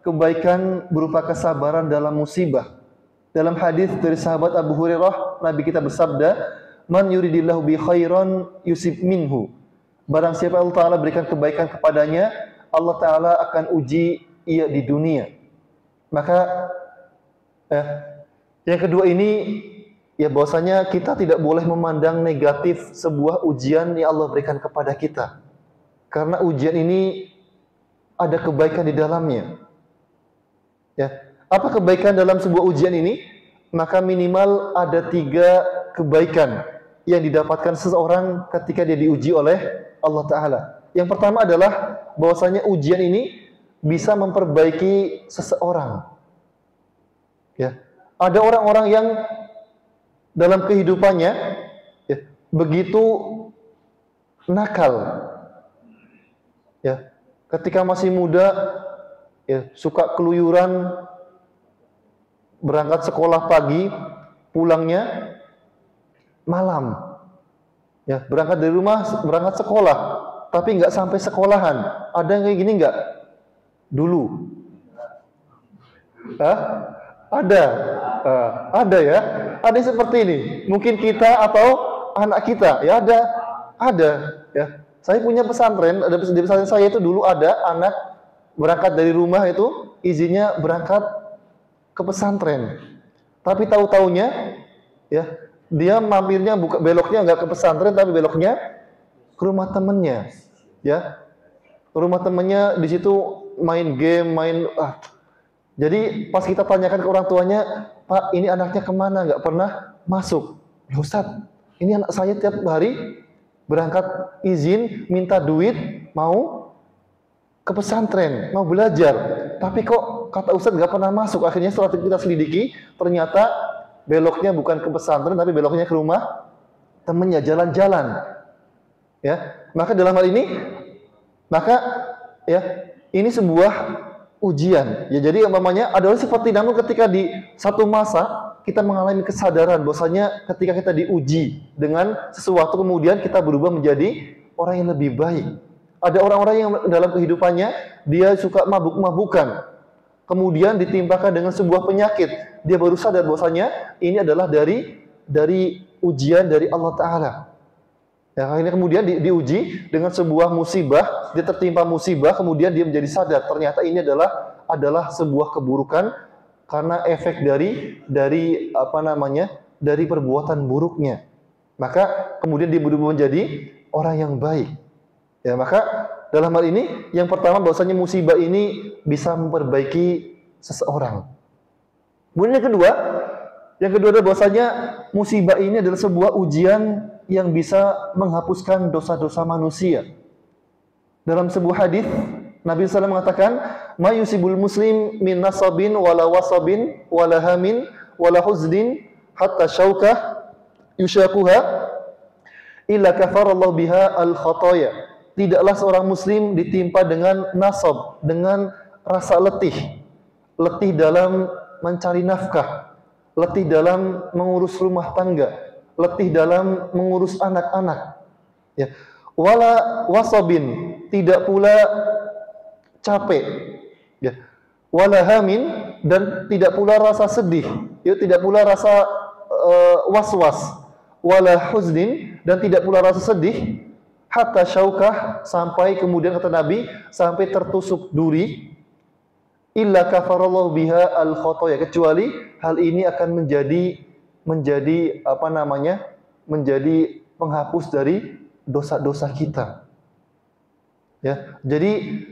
kebaikan berupa kesabaran dalam musibah. Dalam hadis dari sahabat Abu Hurairah, Nabi kita bersabda, "Man yuridillahu bi khairan yusib minhu." Barang siapa Allah Ta'ala berikan kebaikan kepadanya, Allah Ta'ala akan uji ia di dunia. Maka yang kedua ini, ya, bahwasanya kita tidak boleh memandang negatif sebuah ujian yang Allah berikan kepada kita. Karena ujian ini ada kebaikan di dalamnya. Ya, apa kebaikan dalam sebuah ujian ini? Maka minimal ada 3 kebaikan yang didapatkan seseorang ketika dia diuji oleh Allah Ta'ala. Yang pertama adalah bahwasanya ujian ini bisa memperbaiki seseorang. Ya, ada orang-orang yang dalam kehidupannya begitu nakal. Ya, ketika masih muda, suka keluyuran, berangkat sekolah pagi, pulangnya malam. Ya, berangkat dari rumah, berangkat sekolah, tapi nggak sampai sekolahan. Ada yang kayak gini nggak? Dulu. Ada. Ada ya. Ada yang seperti ini. Mungkin kita atau anak kita. Ya ada. Ya. Saya punya pesantren. Di pesantren saya itu dulu ada anak berangkat dari rumah itu izinnya berangkat ke pesantren. Tapi tahu-taunya, ya, dia mampirnya beloknya nggak ke pesantren, tapi beloknya ke rumah temennya. Ya, ke rumah temennya, di situ main game, Jadi pas kita tanyakan ke orang tuanya, "Pak, ini anaknya kemana? Nggak pernah masuk." "Ya Ustadz, ini anak saya tiap hari berangkat izin, minta duit, mau ke pesantren, mau belajar. Tapi kok kata Ustadz nggak pernah masuk." Akhirnya setelah kita selidiki, ternyata beloknya bukan ke pesantren, tapi beloknya ke rumah temennya, jalan-jalan. Ya, maka dalam hal ini, ini sebuah ujian. Ya, jadi umpamanya adalah seperti, namun ketika di satu masa kita mengalami kesadaran bahwasanya ketika kita diuji dengan sesuatu, kemudian kita berubah menjadi orang yang lebih baik. Ada orang-orang yang dalam kehidupannya dia suka mabuk-mabukan, kemudian ditimpakan dengan sebuah penyakit, dia baru sadar bahwasanya ini adalah dari ujian dari Allah Ta'ala. Ya, akhirnya kemudian diuji dengan sebuah musibah, dia tertimpa musibah, kemudian dia menjadi sadar ternyata ini adalah sebuah keburukan karena efek dari perbuatan buruknya. maka kemudian dia berubah menjadi orang yang baik. Ya, maka dalam hal ini yang pertama bahwasanya musibah ini bisa memperbaiki seseorang. Kemudian yang kedua adalah bahwasanya musibah ini adalah sebuah ujian yang bisa menghapuskan dosa-dosa manusia. Dalam sebuah hadis Nabi SAW mengatakan, "Ma yusibul muslim min nasabin wala wasabin wala hamin wala huzdin hatta syaukah yushakuha illa kafarallahu biha al-khataya." Tidaklah seorang muslim ditimpa dengan nasab, dengan rasa letih dalam mencari nafkah, letih dalam mengurus rumah tangga, letih dalam mengurus anak-anak. Ya. Wala wasabin, tidak pula capek. Ya. Wala hamin, dan tidak pula rasa sedih, ya, tidak pula rasa was-was. Wala huzdin, dan tidak pula rasa sedih. Hatta syaukah, sampai kemudian kata Nabi, sampai tertusuk duri. Illa kafarallahu biha al-khotoya, kecuali hal ini akan menjadi apa namanya? Menjadi penghapus dari dosa-dosa kita. Ya, jadi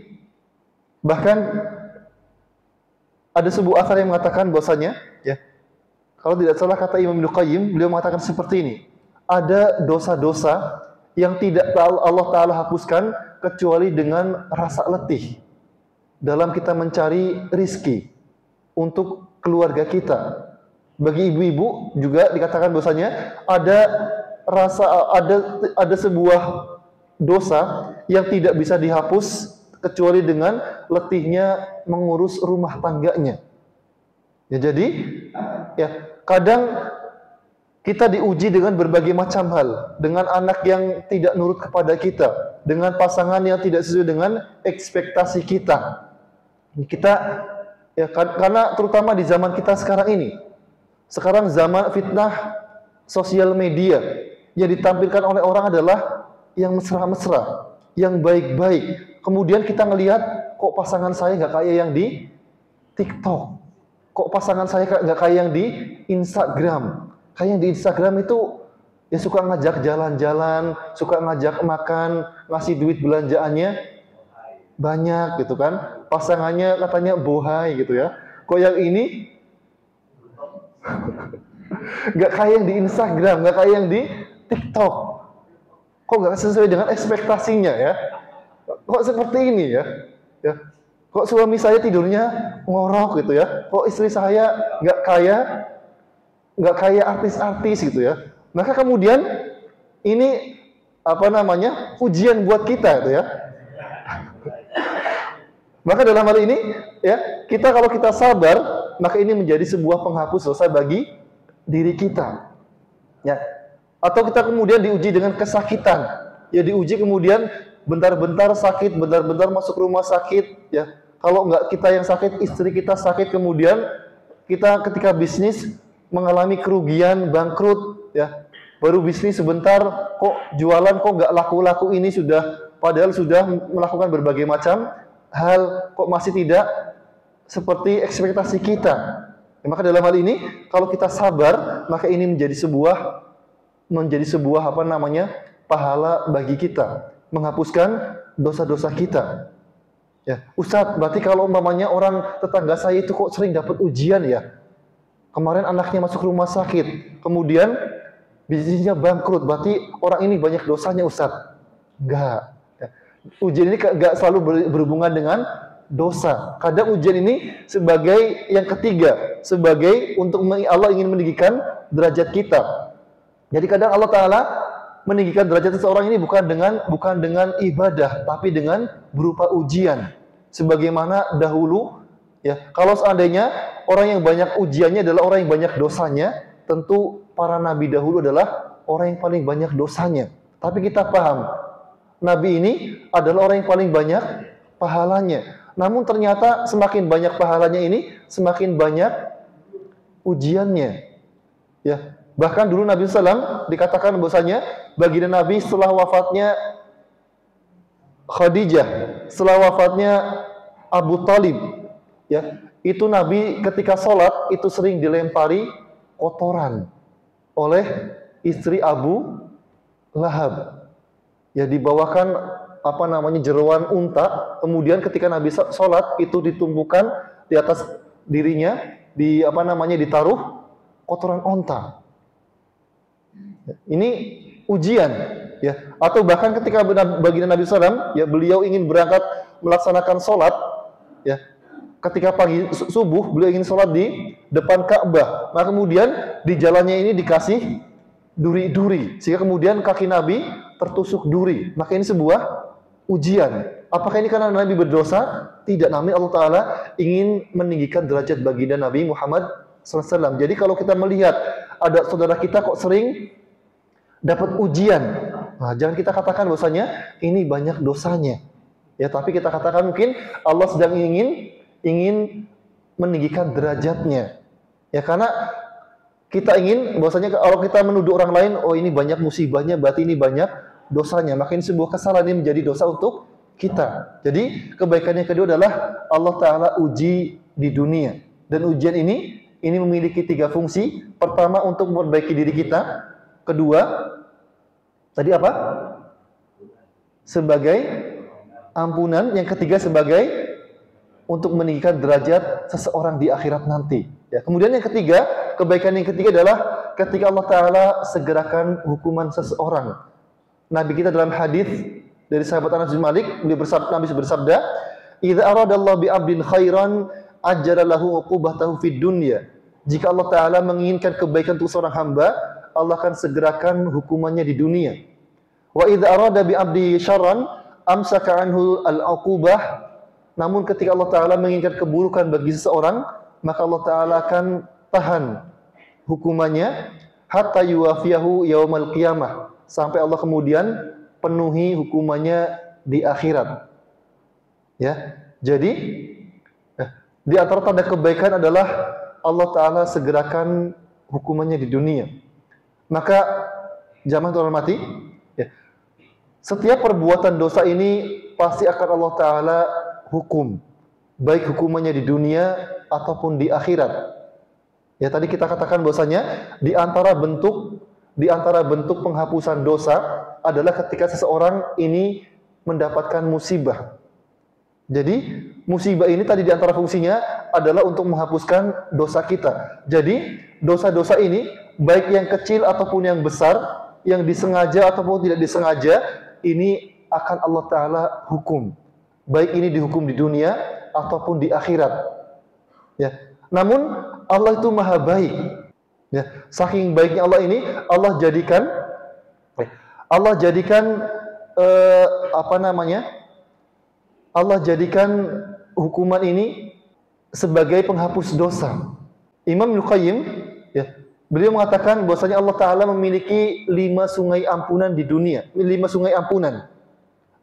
bahkan ada sebuah asar yang mengatakan bahwasanya, ya, kalau tidak salah kata Imam Ibnu Qayyim, beliau mengatakan seperti ini. Ada dosa-dosa yang tidak Allah Ta'ala hapuskan kecuali dengan rasa letih dalam kita mencari rizki untuk keluarga kita. Bagi ibu-ibu juga dikatakan bahwasanya ada sebuah dosa yang tidak bisa dihapus kecuali dengan letihnya mengurus rumah tangganya. Ya, jadi ya, kadang kita diuji dengan berbagai macam hal, dengan anak yang tidak nurut kepada kita, dengan pasangan yang tidak sesuai dengan ekspektasi kita. Kita ya, karena terutama di zaman kita sekarang ini, sekarang zaman fitnah sosial media, yang ditampilkan oleh orang adalah yang mesra-mesra, yang baik-baik. Kemudian kita ngelihat, kok pasangan saya nggak kayak yang di TikTok, kok pasangan saya nggak kayak yang di Instagram. Kayak yang di Instagram itu ya suka ngajak jalan-jalan, suka ngajak makan, ngasih duit belanjaannya banyak gitu kan. Pasangannya katanya bohai gitu ya. Kok yang ini nggak kayak yang di Instagram, nggak kayak yang di TikTok. Kok nggak sesuai dengan ekspektasinya ya? Kok seperti ini ya? Ya. Kok suami saya tidurnya ngorok gitu ya? Kok istri saya nggak kayak artis-artis gitu ya. Maka kemudian ini apa namanya? Ujian buat kita gitu ya. Maka dalam hal ini ya, kalau kita sabar, maka ini menjadi sebuah penghapus dosa bagi diri kita. Ya. Atau kita kemudian diuji dengan kesakitan. Ya, diuji kemudian bentar-bentar sakit, bentar-bentar masuk rumah sakit ya. Kalau enggak kita yang sakit, istri kita sakit, kemudian kita ketika bisnis mengalami kerugian, bangkrut, ya. Baru bisnis sebentar, kok jualan kok nggak laku-laku ini padahal sudah melakukan berbagai macam hal, kok masih tidak seperti ekspektasi kita. Ya, maka dalam hal ini, kalau kita sabar, maka ini menjadi sebuah apa namanya, pahala bagi kita, menghapuskan dosa-dosa kita. Ya, Ustadz, berarti kalau umpamanya orang tetangga saya itu kok sering dapat ujian ya? Kemarin anaknya masuk rumah sakit, kemudian bisnisnya bangkrut, berarti orang ini banyak dosanya Ustadz. Enggak. Ujian ini enggak selalu berhubungan dengan dosa. Kadang ujian ini sebagai yang ketiga, sebagai untuk Allah ingin meninggikan derajat kita. Jadi kadang Allah Ta'ala meninggikan derajat seseorang ini bukan dengan ibadah, tapi dengan berupa ujian. Sebagaimana dahulu, ya, kalau seandainya orang yang banyak ujiannya adalah orang yang banyak dosanya, tentu para nabi dahulu adalah orang yang paling banyak dosanya. Tapi kita paham, nabi ini adalah orang yang paling banyak pahalanya. Namun ternyata semakin banyak pahalanya ini, semakin banyak ujiannya. Ya, bahkan dulu Nabi SAW dikatakan bahwasanya baginda Nabi setelah wafatnya Khadijah, setelah wafatnya Abu Talib, ya, itu Nabi ketika sholat itu sering dilempari kotoran oleh istri Abu Lahab. Ya, dibawakan jeruan unta, kemudian ketika Nabi sholat itu ditumpukan di atas dirinya, ditaruh kotoran onta. Ini ujian, ya. Atau bahkan ketika baginda Nabi SAW, ya, beliau ingin berangkat melaksanakan sholat, ya. Ketika pagi subuh beliau ingin sholat di depan Ka'bah, maka kemudian di jalannya ini dikasih duri-duri, sehingga kemudian kaki Nabi tertusuk duri. Maka ini sebuah ujian. Apakah ini karena Nabi berdosa? Tidak, namun Allah Ta'ala ingin meninggikan derajat baginda Nabi Muhammad SAW. Jadi kalau kita melihat ada saudara kita kok sering dapat ujian, nah, jangan kita katakan bahwasanya ini banyak dosanya. Ya, tapi kita katakan mungkin Allah sedang ingin meninggikan derajatnya. Ya, karena kita ingin bahwasanya kalau kita menuduh orang lain, oh ini banyak musibahnya, berarti ini banyak dosanya. Maka ini sebuah kesalahan, ini menjadi dosa untuk kita. Jadi kebaikan yang kedua adalah Allah Ta'ala uji di dunia. Dan ujian ini memiliki 3 fungsi. Pertama, untuk memperbaiki diri kita. Kedua, tadi apa? Sebagai ampunan. Yang ketiga, sebagai untuk meninggikan derajat seseorang di akhirat nanti. Ya, kemudian yang ketiga, kebaikan yang ketiga adalah ketika Allah Ta'ala segerakan hukuman seseorang. Nabi kita dalam hadis dari sahabat Anas bin Malik, Nabi bersabda, "Idza aradallahu bi 'abdin khairan ajjala lahu 'uqubatahu fid dunya." Jika Allah Ta'ala menginginkan kebaikan untuk seorang hamba, Allah akan segerakan hukumannya di dunia. Wa idza arada bi 'abdi syarran amsaka anhu al-'uqubah. Namun ketika Allah Ta'ala menginginkan keburukan bagi seseorang, maka Allah Ta'ala akan tahan hukumannya hatta yuwafiyahu yaumal qiyamah, sampai Allah kemudian penuhi hukumannya di akhirat. Ya. Jadi di antara tanda kebaikan adalah Allah Ta'ala segerakan hukumannya di dunia. Maka jamaah terhormati, ya, setiap perbuatan dosa ini pasti akan Allah Ta'ala hukum, baik hukumannya di dunia ataupun di akhirat. Ya, tadi kita katakan bahwasanya di antara bentuk penghapusan dosa adalah ketika seseorang ini mendapatkan musibah. Jadi musibah ini tadi di antara fungsinya adalah untuk menghapuskan dosa kita. Jadi dosa-dosa ini baik yang kecil ataupun yang besar, yang disengaja ataupun tidak disengaja, ini akan Allah Ta'ala hukum. Baik ini dihukum di dunia ataupun di akhirat. Ya. Namun Allah itu maha baik. Ya. Saking baiknya Allah ini, Allah jadikan Allah jadikan hukuman ini sebagai penghapus dosa. Imam Ibnu Qayyim, ya, beliau mengatakan bahwasanya Allah Ta'ala memiliki 5 sungai ampunan di dunia, 5 sungai ampunan.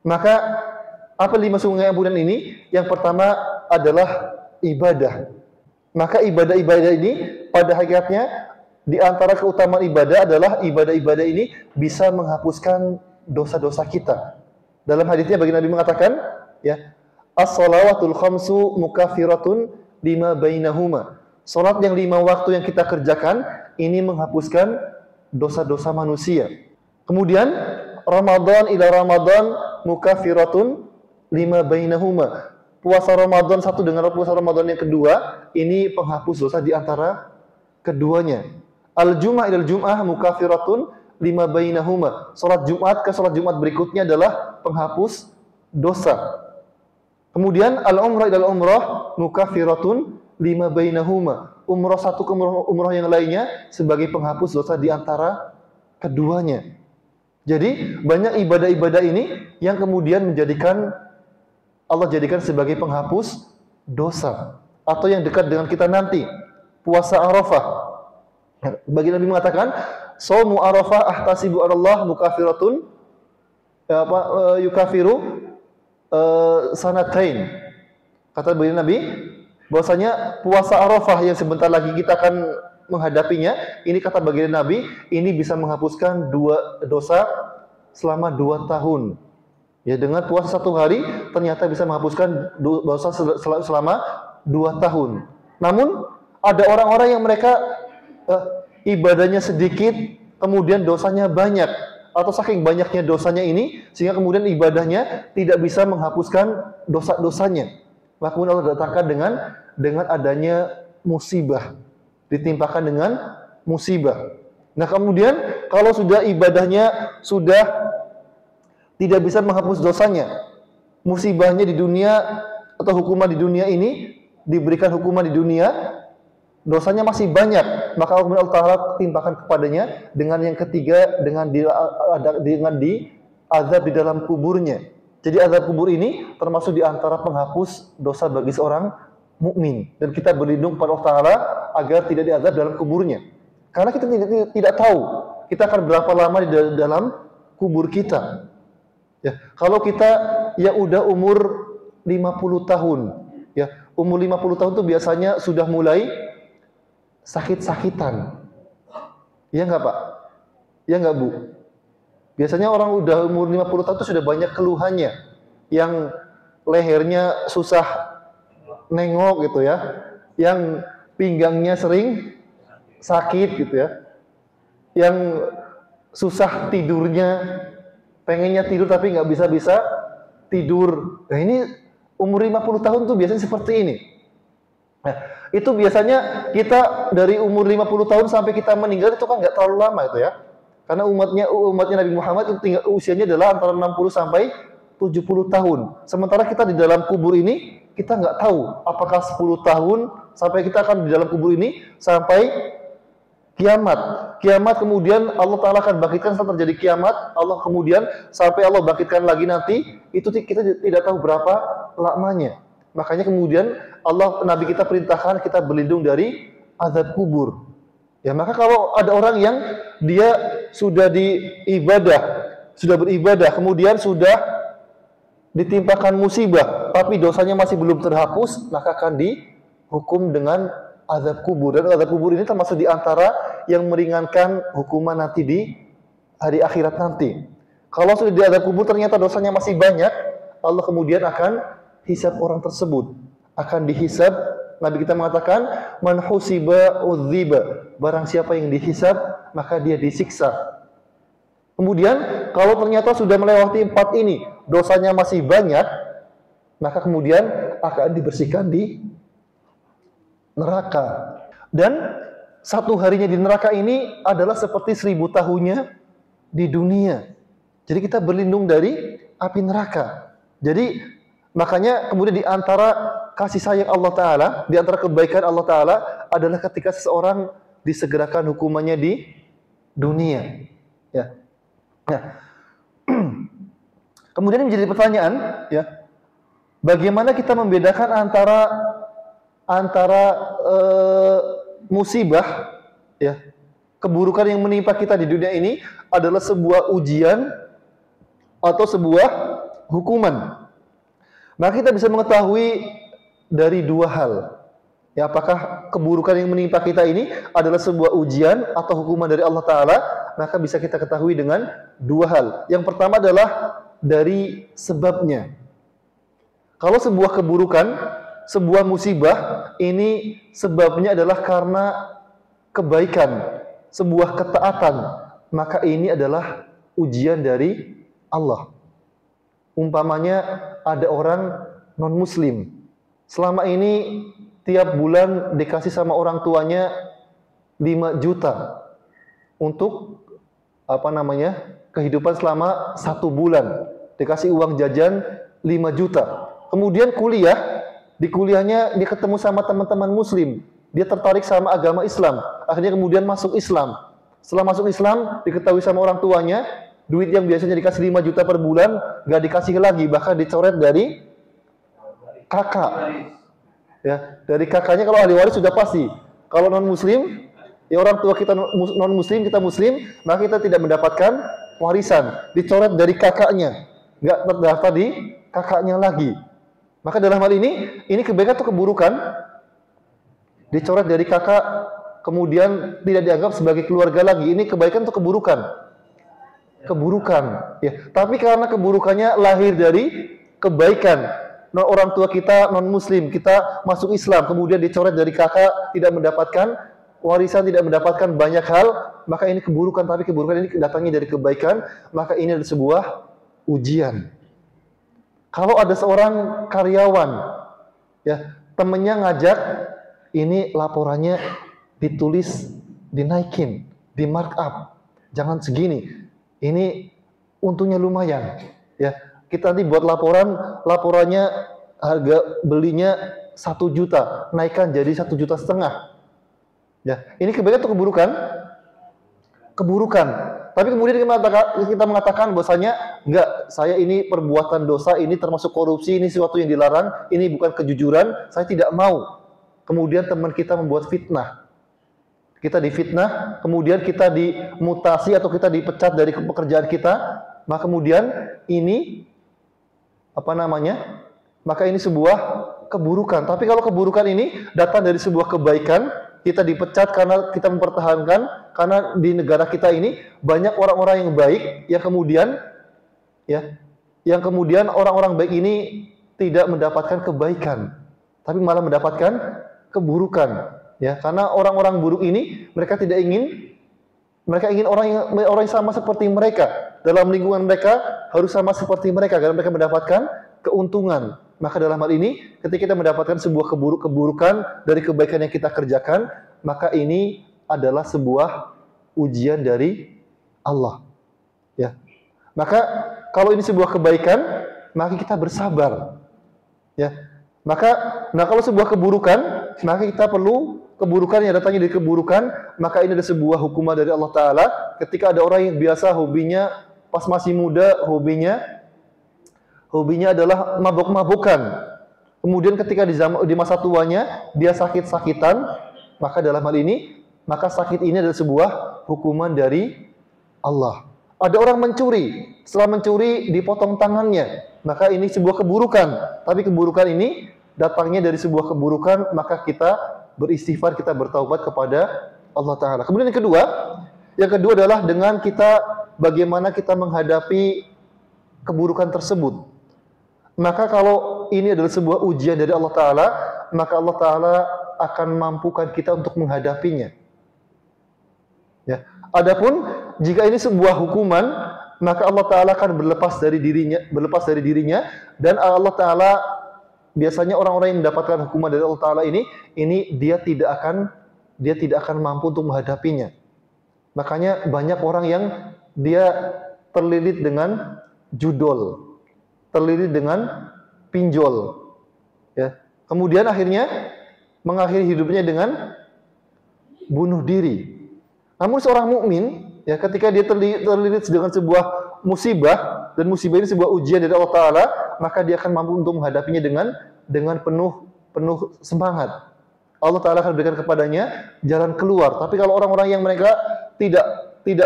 Maka apa 5 sungai ampunan ini? Yang pertama adalah ibadah. Maka ibadah-ibadah ini pada hakikatnya di antara keutamaan ibadah adalah ibadah-ibadah ini bisa menghapuskan dosa-dosa kita. Dalam hadisnya baginda Nabi mengatakan, ya, as-shalawatul khamsu mukaffiratun lima bainahuma. Salat yang 5 waktu yang kita kerjakan ini menghapuskan dosa-dosa manusia. Kemudian Ramadan ila Ramadan mukaffiratun lima bainahuma. Puasa Ramadan satu dengan puasa Ramadan yang kedua ini penghapus dosa di antara keduanya. Al-jum'ah ilal jum'ah mukaffiratun lima bainahuma. Salat Jumat ke salat Jumat berikutnya adalah penghapus dosa. Kemudian al-umrah ilal umrah mukaffiratun lima bainahuma. Umrah satu ke umrah yang lainnya sebagai penghapus dosa di antara keduanya. Jadi banyak ibadah-ibadah ini yang kemudian menjadikan Allah jadikan sebagai penghapus dosa. Atau yang dekat dengan kita nanti, puasa Arafah. Bagi Nabi mengatakan, "Shaumu Arafah ahtasibu 'ala Allah mukaffiratun yukafiru sanatain." Kata bagi Nabi bahwasanya puasa Arafah yang sebentar lagi kita akan menghadapinya, ini kata baginda Nabi, ini bisa menghapuskan 2 dosa selama 2 tahun. Ya, dengan puasa 1 hari ternyata bisa menghapuskan dosa selama 2 tahun. Namun ada orang-orang yang mereka ibadahnya sedikit, kemudian dosanya banyak, atau saking banyaknya dosanya ini sehingga kemudian ibadahnya tidak bisa menghapuskan dosa-dosanya. Maka kemudian Allah datangkan dengan adanya musibah, ditimpakan dengan musibah. Nah kemudian kalau sudah ibadahnya sudah tidak bisa menghapus dosanya, musibahnya di dunia atau hukuman di dunia ini, diberikan hukuman di dunia, dosanya masih banyak, maka Allah Ta'ala timpakan kepadanya dengan yang ketiga, dengan diazab di dalam kuburnya. Jadi azab kubur ini termasuk di antara penghapus dosa bagi seorang mukmin, dan kita berlindung kepada Allah Ta'ala agar tidak diazab dalam kuburnya. Karena kita tidak tahu kita akan berapa lama di dalam kubur kita. Ya, kalau kita yang udah umur 50 tahun, ya, umur 50 tahun itu biasanya sudah mulai sakit-sakitan. Iya enggak, Pak? Iya enggak, Bu? Biasanya orang udah umur 50 tahun itu sudah banyak keluhannya. Yang lehernya susah nengok gitu ya. Yang pinggangnya sering sakit gitu ya. Yang susah tidurnya, pengennya tidur tapi nggak bisa tidur. Nah ini umur 50 tahun tuh biasanya seperti ini. Nah, itu biasanya kita dari umur 50 tahun sampai kita meninggal itu kan nggak terlalu lama itu ya. Karena umatnya Nabi Muhammad itu usianya adalah antara 60 sampai 70 tahun. Sementara kita di dalam kubur ini kita nggak tahu apakah 10 tahun sampai kita akan di dalam kubur ini sampai kiamat. Kiamat kemudian Allah Ta'ala akan bangkitkan setelah terjadi kiamat. Allah kemudian sampai Allah bangkitkan lagi nanti, itu kita tidak tahu berapa lamanya. Makanya kemudian Nabi kita perintahkan kita berlindung dari azab kubur. Ya, maka kalau ada orang yang dia sudah beribadah, kemudian sudah ditimpakan musibah, tapi dosanya masih belum terhapus, maka akan dihukum dengan azab kubur. Dan azab kubur ini termasuk di antara yang meringankan hukuman nanti di hari akhirat nanti. Kalau sudah di azab kubur ternyata dosanya masih banyak, Allah kemudian akan hisab orang tersebut. Akan dihisab. Nabi kita mengatakan, man husiba udziba. Barang siapa yang dihisab, maka dia disiksa. Kemudian kalau ternyata sudah melewati 4 ini, dosanya masih banyak, maka kemudian akan dibersihkan di neraka. Dan 1 harinya di neraka ini adalah seperti 1000 tahunnya di dunia. Jadi kita berlindung dari api neraka. Jadi makanya kemudian di antara kasih sayang Allah Ta'ala, di antara kebaikan Allah Ta'ala adalah ketika seseorang disegerakan hukumannya di dunia. Ya. Nah, kemudian menjadi pertanyaan, ya, bagaimana kita membedakan antara musibah, ya, keburukan yang menimpa kita di dunia ini adalah sebuah ujian atau sebuah hukuman. Maka kita bisa mengetahui dari 2 hal. Ya, apakah keburukan yang menimpa kita ini adalah sebuah ujian atau hukuman dari Allah Ta'ala? Maka bisa kita ketahui dengan 2 hal. Yang pertama adalah dari sebabnya. Kalau sebuah keburukan, sebuah musibah, ini sebabnya adalah karena kebaikan, sebuah ketaatan, maka ini adalah ujian dari Allah. Umpamanya ada orang non-muslim, selama ini tiap bulan dikasih sama orang tuanya 5 juta untuk kehidupan selama 1 bulan, dikasih uang jajan 5 juta. Kemudian di kuliahnya dia ketemu sama teman-teman muslim, dia tertarik sama agama Islam, akhirnya kemudian masuk Islam. Setelah masuk Islam, diketahui sama orang tuanya, duit yang biasanya dikasih 5 juta per bulan gak dikasih lagi, bahkan dicoret dari kakak. Ya, dari kakaknya. Kalau ahli waris sudah pasti. Kalau non muslim, ya orang tua kita non muslim, kita muslim, maka kita tidak mendapatkan warisan, dicoret dari kakaknya, nggak terdaftar di kakaknya lagi. Maka dalam hal ini kebaikan atau keburukan? Dicoret dari kakak, kemudian tidak dianggap sebagai keluarga lagi. Ini kebaikan atau keburukan? Keburukan. Ya, tapi karena keburukannya lahir dari kebaikan. Orang tua kita non muslim, kita masuk Islam, kemudian dicoret dari kakak, tidak mendapatkan warisan, tidak mendapatkan banyak hal, maka ini keburukan, tapi keburukan ini datangnya dari kebaikan, maka ini adalah sebuah ujian. Kalau ada seorang karyawan, ya, temennya ngajak, ini laporannya ditulis, dinaikin, di markup, jangan segini, ini untungnya lumayan, ya. Kita nanti buat laporannya harga belinya 1 juta, naikkan jadi 1,5 juta. Ya, ini kebaikan atau keburukan? Keburukan. Tapi kemudian kita mengatakan bahwasanya enggak, saya ini perbuatan dosa, ini termasuk korupsi, ini sesuatu yang dilarang, ini bukan kejujuran, saya tidak mau. Kemudian teman kita membuat fitnah. Kita difitnah, kemudian kita dimutasi atau kita dipecat dari pekerjaan kita, maka kemudian ini maka ini sebuah keburukan. Tapi kalau keburukan ini datang dari sebuah kebaikan, kita dipecat karena kita mempertahankan, karena di negara kita ini banyak orang-orang yang baik, yang kemudian orang-orang baik ini tidak mendapatkan kebaikan, tapi malah mendapatkan keburukan, ya. Karena orang-orang buruk ini mereka ingin orang yang sama seperti mereka. Dalam lingkungan mereka harus sama seperti mereka agar mereka mendapatkan keuntungan. Maka dalam hal ini, ketika kita mendapatkan sebuah keburukan dari kebaikan yang kita kerjakan, maka ini adalah sebuah ujian dari Allah. Ya. Maka kalau ini sebuah kebaikan, maka kita bersabar. Ya. Kalau sebuah keburukan, maka kita perlu keburukan yang datangnya dari keburukan, maka ini ada sebuah hukuman dari Allah Ta'ala. Ketika ada orang yang biasa hobinya pas masih muda, hobinya adalah mabuk-mabukan. Kemudian ketika di masa tuanya dia sakit-sakitan, maka dalam hal ini, maka sakit ini adalah sebuah hukuman dari Allah. Ada orang mencuri, setelah mencuri dipotong tangannya, maka ini sebuah keburukan. Tapi keburukan ini datangnya dari sebuah keburukan, maka kita beristighfar, kita bertaubat kepada Allah Ta'ala. Kemudian yang kedua adalah dengan bagaimana kita menghadapi keburukan tersebut. Maka kalau ini adalah sebuah ujian dari Allah Ta'ala, maka Allah Ta'ala akan mampukan kita untuk menghadapinya. Ya. Adapun jika ini sebuah hukuman, maka Allah Ta'ala akan berlepas dari dirinya, dan Allah Ta'ala biasanya orang-orang yang mendapatkan hukuman dari Allah Ta'ala ini dia tidak akan mampu untuk menghadapinya. Makanya banyak orang yang dia terlilit dengan judol, terlilit dengan pinjol, ya. Kemudian akhirnya mengakhiri hidupnya dengan bunuh diri. Namun seorang mukmin, ya, ketika dia terlilit dengan sebuah musibah, dan musibah ini sebuah ujian dari Allah Ta'ala, maka dia akan mampu untuk menghadapinya dengan penuh semangat. Allah Ta'ala akan berikan kepadanya jalan keluar. Tapi kalau orang-orang yang mereka tidak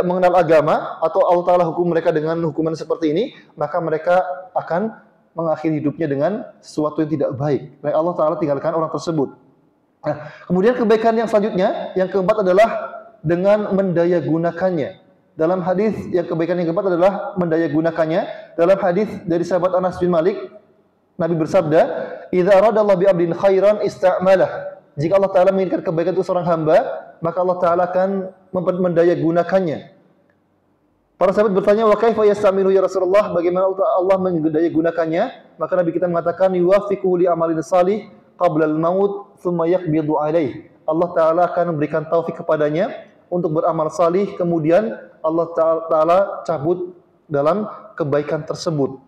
mengenal agama, atau Allah Ta'ala hukum mereka dengan hukuman seperti ini, maka mereka akan mengakhiri hidupnya dengan sesuatu yang tidak baik. Allah Ta'ala tinggalkan orang tersebut. Nah, kemudian kebaikan yang selanjutnya, yang keempat adalah dengan mendayagunakannya. Dalam hadis, yang kebaikan yang keempat adalah mendayagunakannya. Dalam hadis dari sahabat Anas bin Malik, Nabi bersabda, "Idza aradallahu bi 'abdin khairan ista'malah." Jika Allah Ta'ala menginginkan kebaikan untuk seorang hamba, maka Allah Ta'ala akan mendayagunakannya. Para sahabat bertanya, "Wa kaifa yasta'milu ya Rasulullah?" Bagaimana Allah mendayagunakannya? Maka Nabi kita mengatakan, "Yuwaffiquhu li amalin salih qabla al-maut, tsumma yaqbidu alaih." Allah Ta'ala akan memberikan taufik kepadanya untuk beramal salih, kemudian Allah Ta'ala cabut dalam kebaikan tersebut.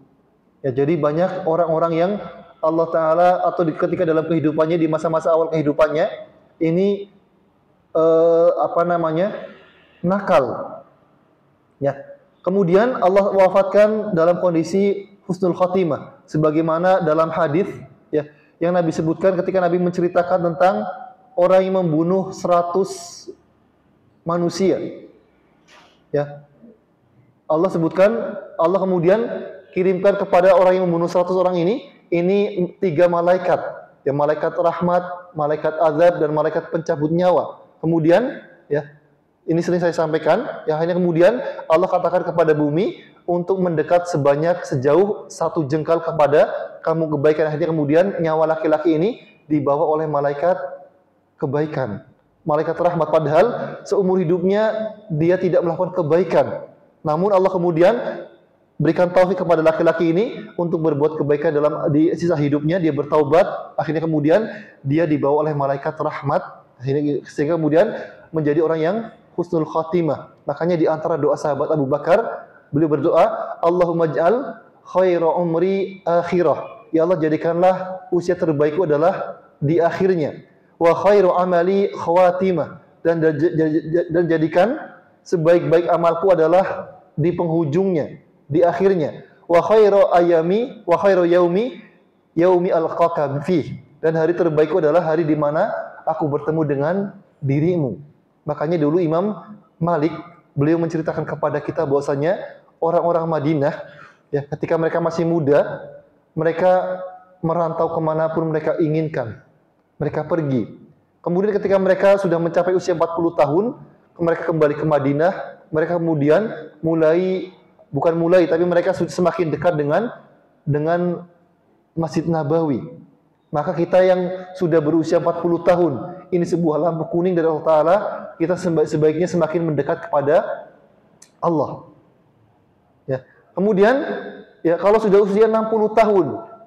Ya, jadi banyak orang-orang yang Allah Ta'ala atau ketika dalam kehidupannya, di masa-masa awal kehidupannya ini nakal, ya. Kemudian Allah wafatkan dalam kondisi husnul khotimah, sebagaimana dalam hadis, ya, yang Nabi sebutkan ketika Nabi menceritakan tentang orang yang membunuh 100 manusia, ya. Allah sebutkan, Allah kemudian kirimkan kepada orang yang membunuh 100 orang ini 3 malaikat, ya, malaikat rahmat, malaikat azab, dan malaikat pencabut nyawa. Kemudian, ya, ini sering saya sampaikan, ya, hanya kemudian Allah katakan kepada bumi untuk mendekat sejauh 1 jengkal kepada kamu kebaikan. Akhirnya kemudian nyawa laki-laki ini dibawa oleh malaikat kebaikan. malaikat rahmat, padahal seumur hidupnya dia tidak melakukan kebaikan. Namun Allah kemudian berikan taufik kepada laki-laki ini untuk berbuat kebaikan di sisa hidupnya, dia bertaubat, akhirnya kemudian dia dibawa oleh malaikat rahmat, sehingga kemudian menjadi orang yang husnul khatimah. Makanya di antara doa sahabat Abu Bakar, beliau berdoa, Allahumma ja'al khaira umri akhirah. Ya Allah, jadikanlah usia terbaikku adalah di akhirnya. Wa khairu amali khawatimah. Dan jadikan sebaik-baik amalku adalah di penghujungnya, di akhirnya. Wa khairu ayami wa khairu yaumi alqaka fi. Dan hari terbaikku adalah hari di mana aku bertemu dengan dirimu. Makanya dulu Imam Malik, beliau menceritakan kepada kita bahwasanya orang-orang Madinah, ya, ketika mereka masih muda, mereka merantau kemanapun mereka inginkan. Mereka pergi. Kemudian ketika mereka sudah mencapai usia 40 tahun, mereka kembali ke Madinah, mereka kemudian tapi mereka semakin dekat dengan Masjid Nabawi. Maka kita yang sudah berusia 40 tahun, ini sebuah lampu kuning dari Allah Ta'ala, kita sebaiknya semakin mendekat kepada Allah. Ya. Kemudian, ya, kalau sudah usia 60 tahun,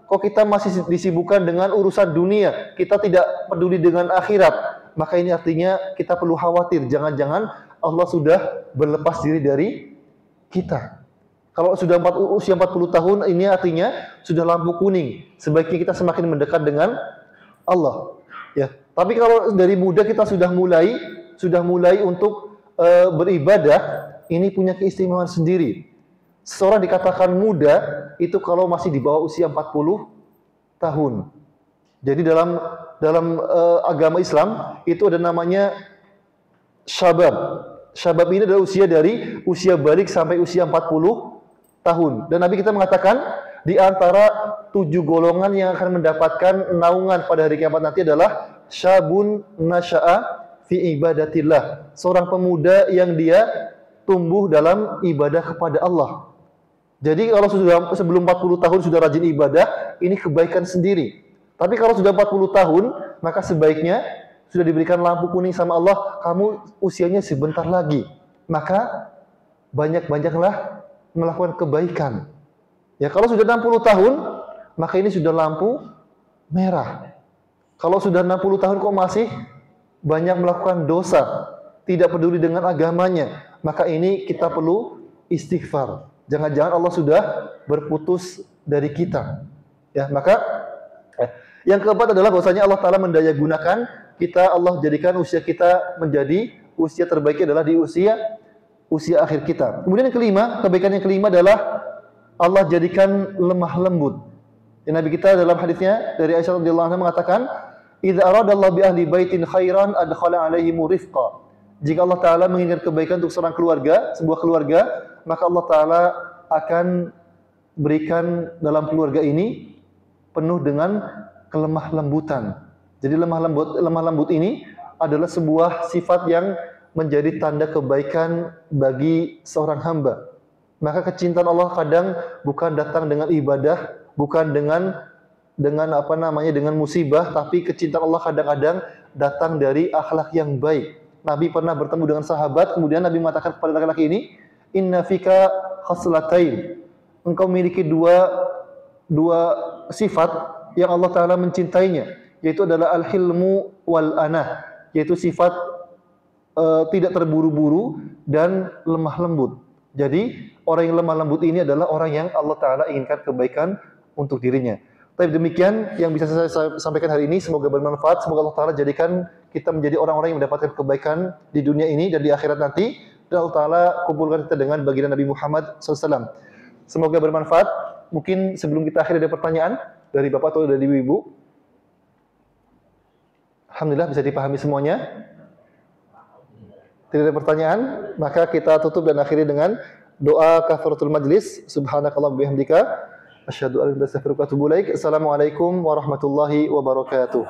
kok kita masih disibukkan dengan urusan dunia, kita tidak peduli dengan akhirat, maka ini artinya kita perlu khawatir, jangan-jangan Allah sudah berlepas diri dari kita. Kalau sudah usia 40 tahun, ini artinya sudah lampu kuning. Sebaiknya kita semakin mendekat dengan Allah. Ya. Tapi kalau dari muda kita sudah mulai untuk beribadah, ini punya keistimewaan sendiri. Seseorang dikatakan muda itu kalau masih di bawah usia 40 tahun. Jadi dalam agama Islam itu ada namanya syabab. Syabab ini adalah usia dari usia balik sampai usia 40 tahun. Dan Nabi kita mengatakan di antara 7 golongan yang akan mendapatkan naungan pada hari kiamat nanti adalah syabun nasya'a fi ibadatillah. Seorang pemuda yang dia tumbuh dalam ibadah kepada Allah. Jadi kalau sebelum 40 tahun sudah rajin ibadah, ini kebaikan sendiri. Tapi kalau sudah 40 tahun, maka sebaiknya sudah diberikan lampu kuning sama Allah, kamu usianya sebentar lagi. Maka banyak-banyaklah melakukan kebaikan. Ya, kalau sudah 60 tahun, maka ini sudah lampu merah. Kalau sudah 60 tahun kok masih banyak melakukan dosa, tidak peduli dengan agamanya, maka ini kita perlu istighfar. Jangan-jangan Allah sudah berputus dari kita. Ya, maka yang keempat adalah bahwasanya Allah Ta'ala mendaya gunakan kita, Allah jadikan usia kita menjadi usia terbaiknya adalah di usia akhir kita. Kemudian yang kelima, kebaikan yang kelima adalah Allah jadikan lemah lembut. Ya, Nabi kita dalam hadisnya dari Aisyah radhiyallahu anha mengatakan, "Idza aradallahu bi ahli baitin khairan adkhala 'alaihim rifqa." Jika Allah Ta'ala menginginkan kebaikan untuk seorang keluarga, sebuah keluarga, maka Allah Ta'ala akan berikan dalam keluarga ini penuh dengan kelemah lembutan. Jadi lemah lembut ini adalah sebuah sifat yang menjadi tanda kebaikan bagi seorang hamba. Maka kecintaan Allah kadang bukan datang dengan ibadah, bukan dengan musibah, tapi kecintaan Allah kadang-kadang datang dari akhlak yang baik. Nabi pernah bertemu dengan sahabat, kemudian Nabi mengatakan kepada laki-laki ini, "Inna fika khaslatain." Engkau memiliki dua sifat yang Allah Ta'ala mencintainya, yaitu adalah al-hilmu wal anah, yaitu sifat tidak terburu-buru dan lemah lembut. Jadi orang yang lemah lembut ini adalah orang yang Allah Ta'ala inginkan kebaikan untuk dirinya. Tapi demikian yang bisa saya sampaikan hari ini, semoga bermanfaat, semoga Allah Ta'ala jadikan kita menjadi orang-orang yang mendapatkan kebaikan di dunia ini dan di akhirat nanti, dan Allah Ta'ala kumpulkan kita dengan baginda Nabi Muhammad SAW. Semoga bermanfaat. Mungkin sebelum kita akhiri ada pertanyaan dari Bapak atau dari Ibu. Alhamdulillah bisa dipahami semuanya. Tidak ada pertanyaan, maka kita tutup dan akhiri dengan doa kafaratul majlis. Subhanakallahumma bihamdika asyhadu an la ilaha illa anta astaghfiruka wa atubu ilaik. Assalamualaikum warahmatullahi wabarakatuh.